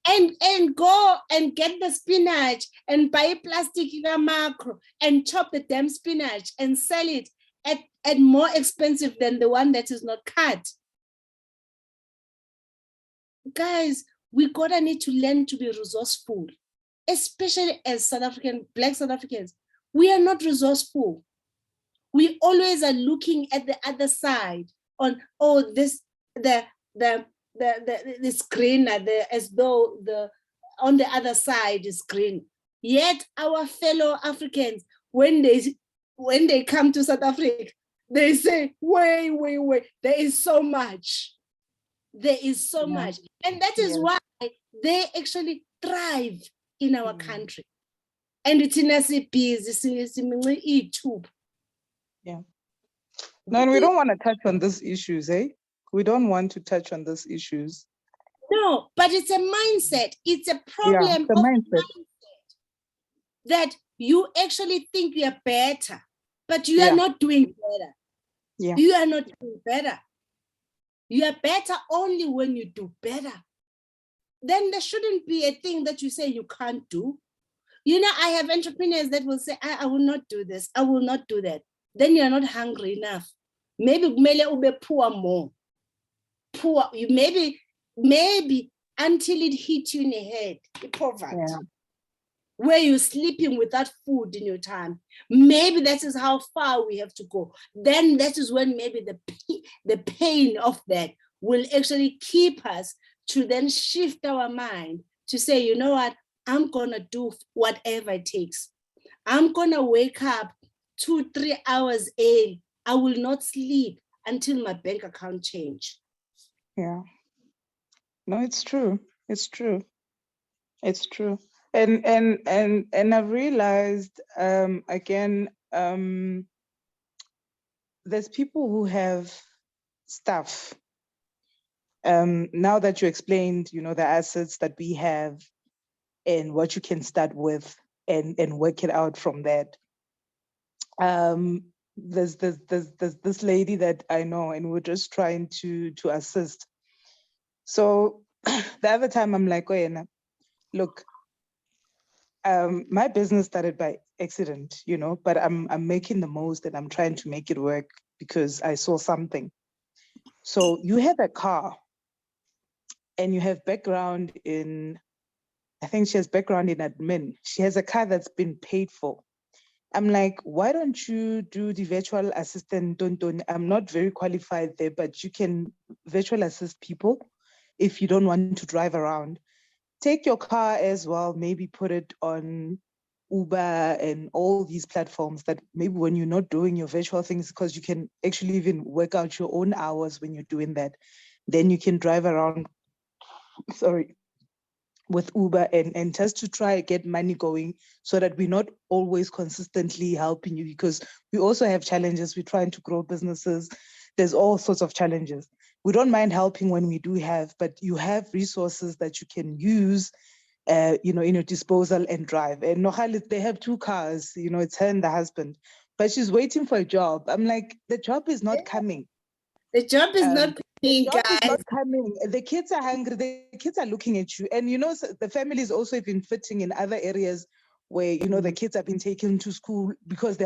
and go and get the spinach and buy plastic macro and chop the damn spinach and sell it at more expensive than the one that is not cut. Guys, we gotta need to learn to be resourceful, especially as Black South Africans. We are not resourceful. We always are looking at the other side on, the screen as though on the other side is green. Yet our fellow Africans, when they come to South Africa, they say, wait, there is so much. There is so much. And that is why they actually thrive in our country. And it's in YouTube. Yeah. No, and we don't want to touch on these issues, eh? We don't want to touch on these issues. No, but it's a mindset. It's a problem of mindset that you actually think you are better, but you are not doing better. Yeah. You are not doing better. You are better only when you do better. Then there shouldn't be a thing that you say you can't do. I have entrepreneurs that will say, I will not do this. I will not do that. Then you're not hungry enough. Maybe ube poor more. Poor. Maybe until it hit you in the head, the poverty. Yeah. Where you're sleeping without food in your time. Maybe that is how far we have to go. Then that is when maybe the pain of that will actually keep us to then shift our mind to say, you know what, I'm gonna do whatever it takes. I'm gonna wake up 2-3 hours early. I will not sleep until my bank account change. Yeah. No, it's true. It's true. It's true. And I've realized again, there's people who have stuff. Now that you explained, you know, the assets that we have and what you can start with and work it out from that. There's this lady that I know, and we're just trying to assist. So the other time I'm like, oh, yeah, look, my business started by accident, you know, but I'm making the most and I'm trying to make it work because I saw something. So you have a car and you have background in, I think she has background in admin. She has a car that's been paid for. I'm like, why don't you do the virtual assistant? Don't. I'm not very qualified there, but you can virtual assist people if you don't want to drive around. Take your car as well, maybe put it on Uber and all these platforms that maybe when you're not doing your virtual things, because you can actually even work out your own hours when you're doing that, then you can drive around, with Uber and just to try get money going so that we're not always consistently helping you, because we also have challenges. We're trying to grow businesses. There's all sorts of challenges. We don't mind helping when we do have, but you have resources that you can use, you know, in your disposal and drive. And Nohalit, they have 2 cars, you know, it's her and the husband, but she's waiting for a job. I'm like, the job is not coming. The job is not coming, Job is guys. not coming. The kids are hungry. The kids are looking at you. And, you know, the family is also been fitting in other areas where, you know, the kids have been taken to school because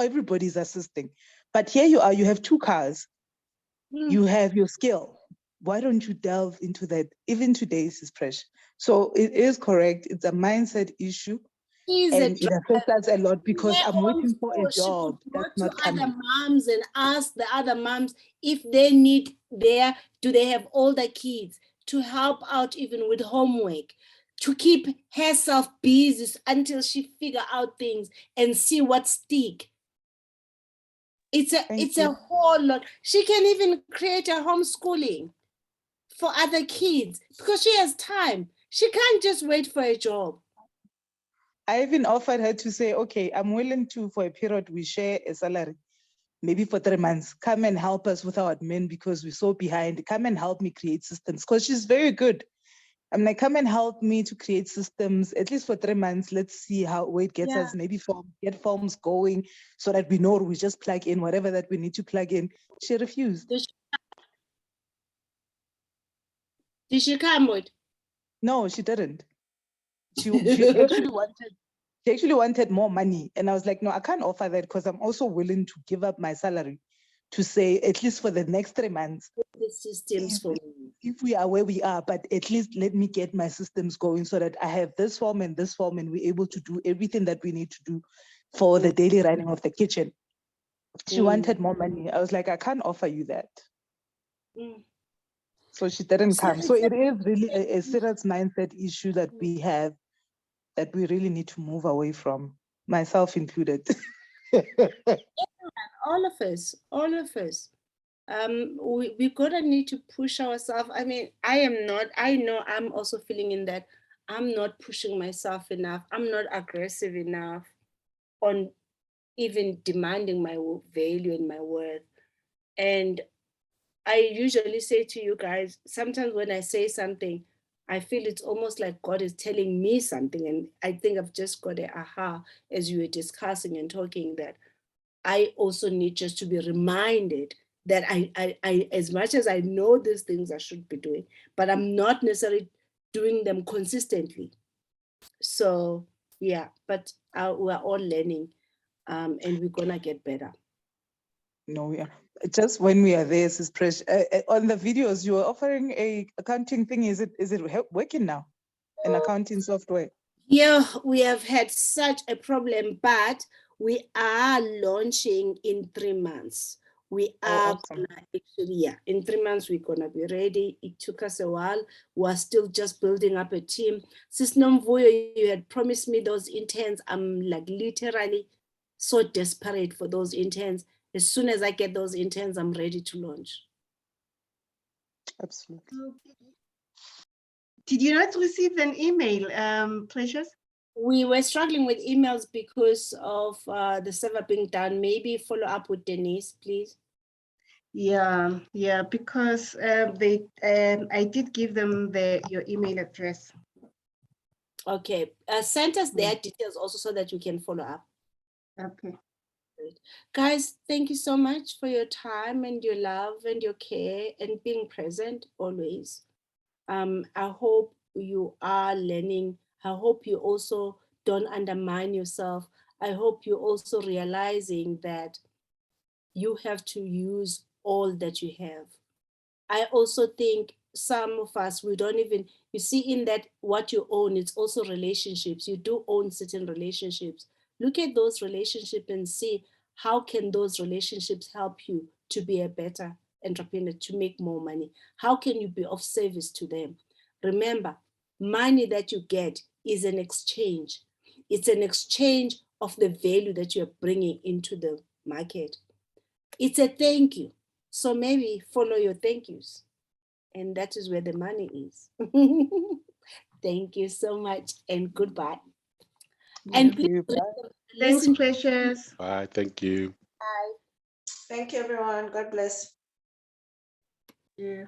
everybody's assisting. But here you are, you have 2 cars. You have your skill. Why don't you delve into that? Even today is fresh. So it is correct. It's a mindset issue. And it affects us a lot because Their I'm own waiting for a school, she job could go that's to not other coming. moms and ask the other moms if they need do they have older kids to help out even with homework, to keep herself busy until she figure out things and see what stick. It's a whole lot. She can even create a homeschooling for other kids because she has time. She can't just wait for a job. I even offered her to say, okay, I'm willing to, for a period, we share a salary, maybe for 3 months. Come and help us with our admin because we're so behind. Come and help me create systems because she's very good. I'm like, come and help me to create systems, at least for 3 months. Let's see where it gets us, maybe get forms going so that we know we just plug in whatever that we need to plug in. She refused. Did she come with? No, she didn't. She actually wanted more money. And I was like, no, I can't offer that because I'm also willing to give up my salary to say, at least for the next 3 months, the systems for me. If we are where we are, but at least let me get my systems going so that I have this form and we're able to do everything that we need to do for the daily running of the kitchen. She wanted more money. I was like, I can't offer you that. So she didn't come. So it is really a serious mindset issue that we have that we really need to move away from, myself included. All of us. We're gonna need to push ourselves. I mean, I know I'm also feeling in that I'm not pushing myself enough. I'm not aggressive enough on even demanding my value and my worth. And I usually say to you guys, sometimes when I say something, I feel it's almost like God is telling me something. And I think I've just got an aha as you were discussing and talking that I also need just to be reminded that I as much as I know these things I should be doing, but I'm not necessarily doing them consistently. So yeah, but we're all learning and we're gonna get better. No, yeah. Just when we are there, Sis Presh, on the videos, you were offering a accounting thing. Is it working now? An accounting software? Yeah, we have had such a problem, but we are launching in 3 months. We Oh, are awesome. gonna actually, yeah, in 3 months, we're gonna be ready. It took us a while. We're still just building up a team. Sis Nomvuyo, you had promised me those interns. I'm like literally so desperate for those interns. As soon as I get those interns, I'm ready to launch. Absolutely. Did you not receive an email, Precious? We were struggling with emails because of the server being down. Maybe follow up with Denise, please. Yeah, because I did give them your email address. Okay, send us their details also so that we can follow up. Okay. Guys, thank you so much for your time and your love and your care and being present always. I hope you are learning. I hope you also don't undermine yourself. I hope you're also realizing that you have to use all that you have. I also think some of us, we don't even, you see in that what you own, it's also relationships. You do own certain relationships. Look at those relationships and see how can those relationships help you to be a better entrepreneur, to make more money? How can you be of service to them? Remember, money that you get is an exchange. It's an exchange of the value that you're bringing into the market. It's a thank you. So maybe follow your thank yous. And that is where the money is. Thank you so much and goodbye. And Thank you. please Bye. Thanks, listen. Precious. Bye. Thank you. Bye. Thank you, everyone. God bless. Yeah.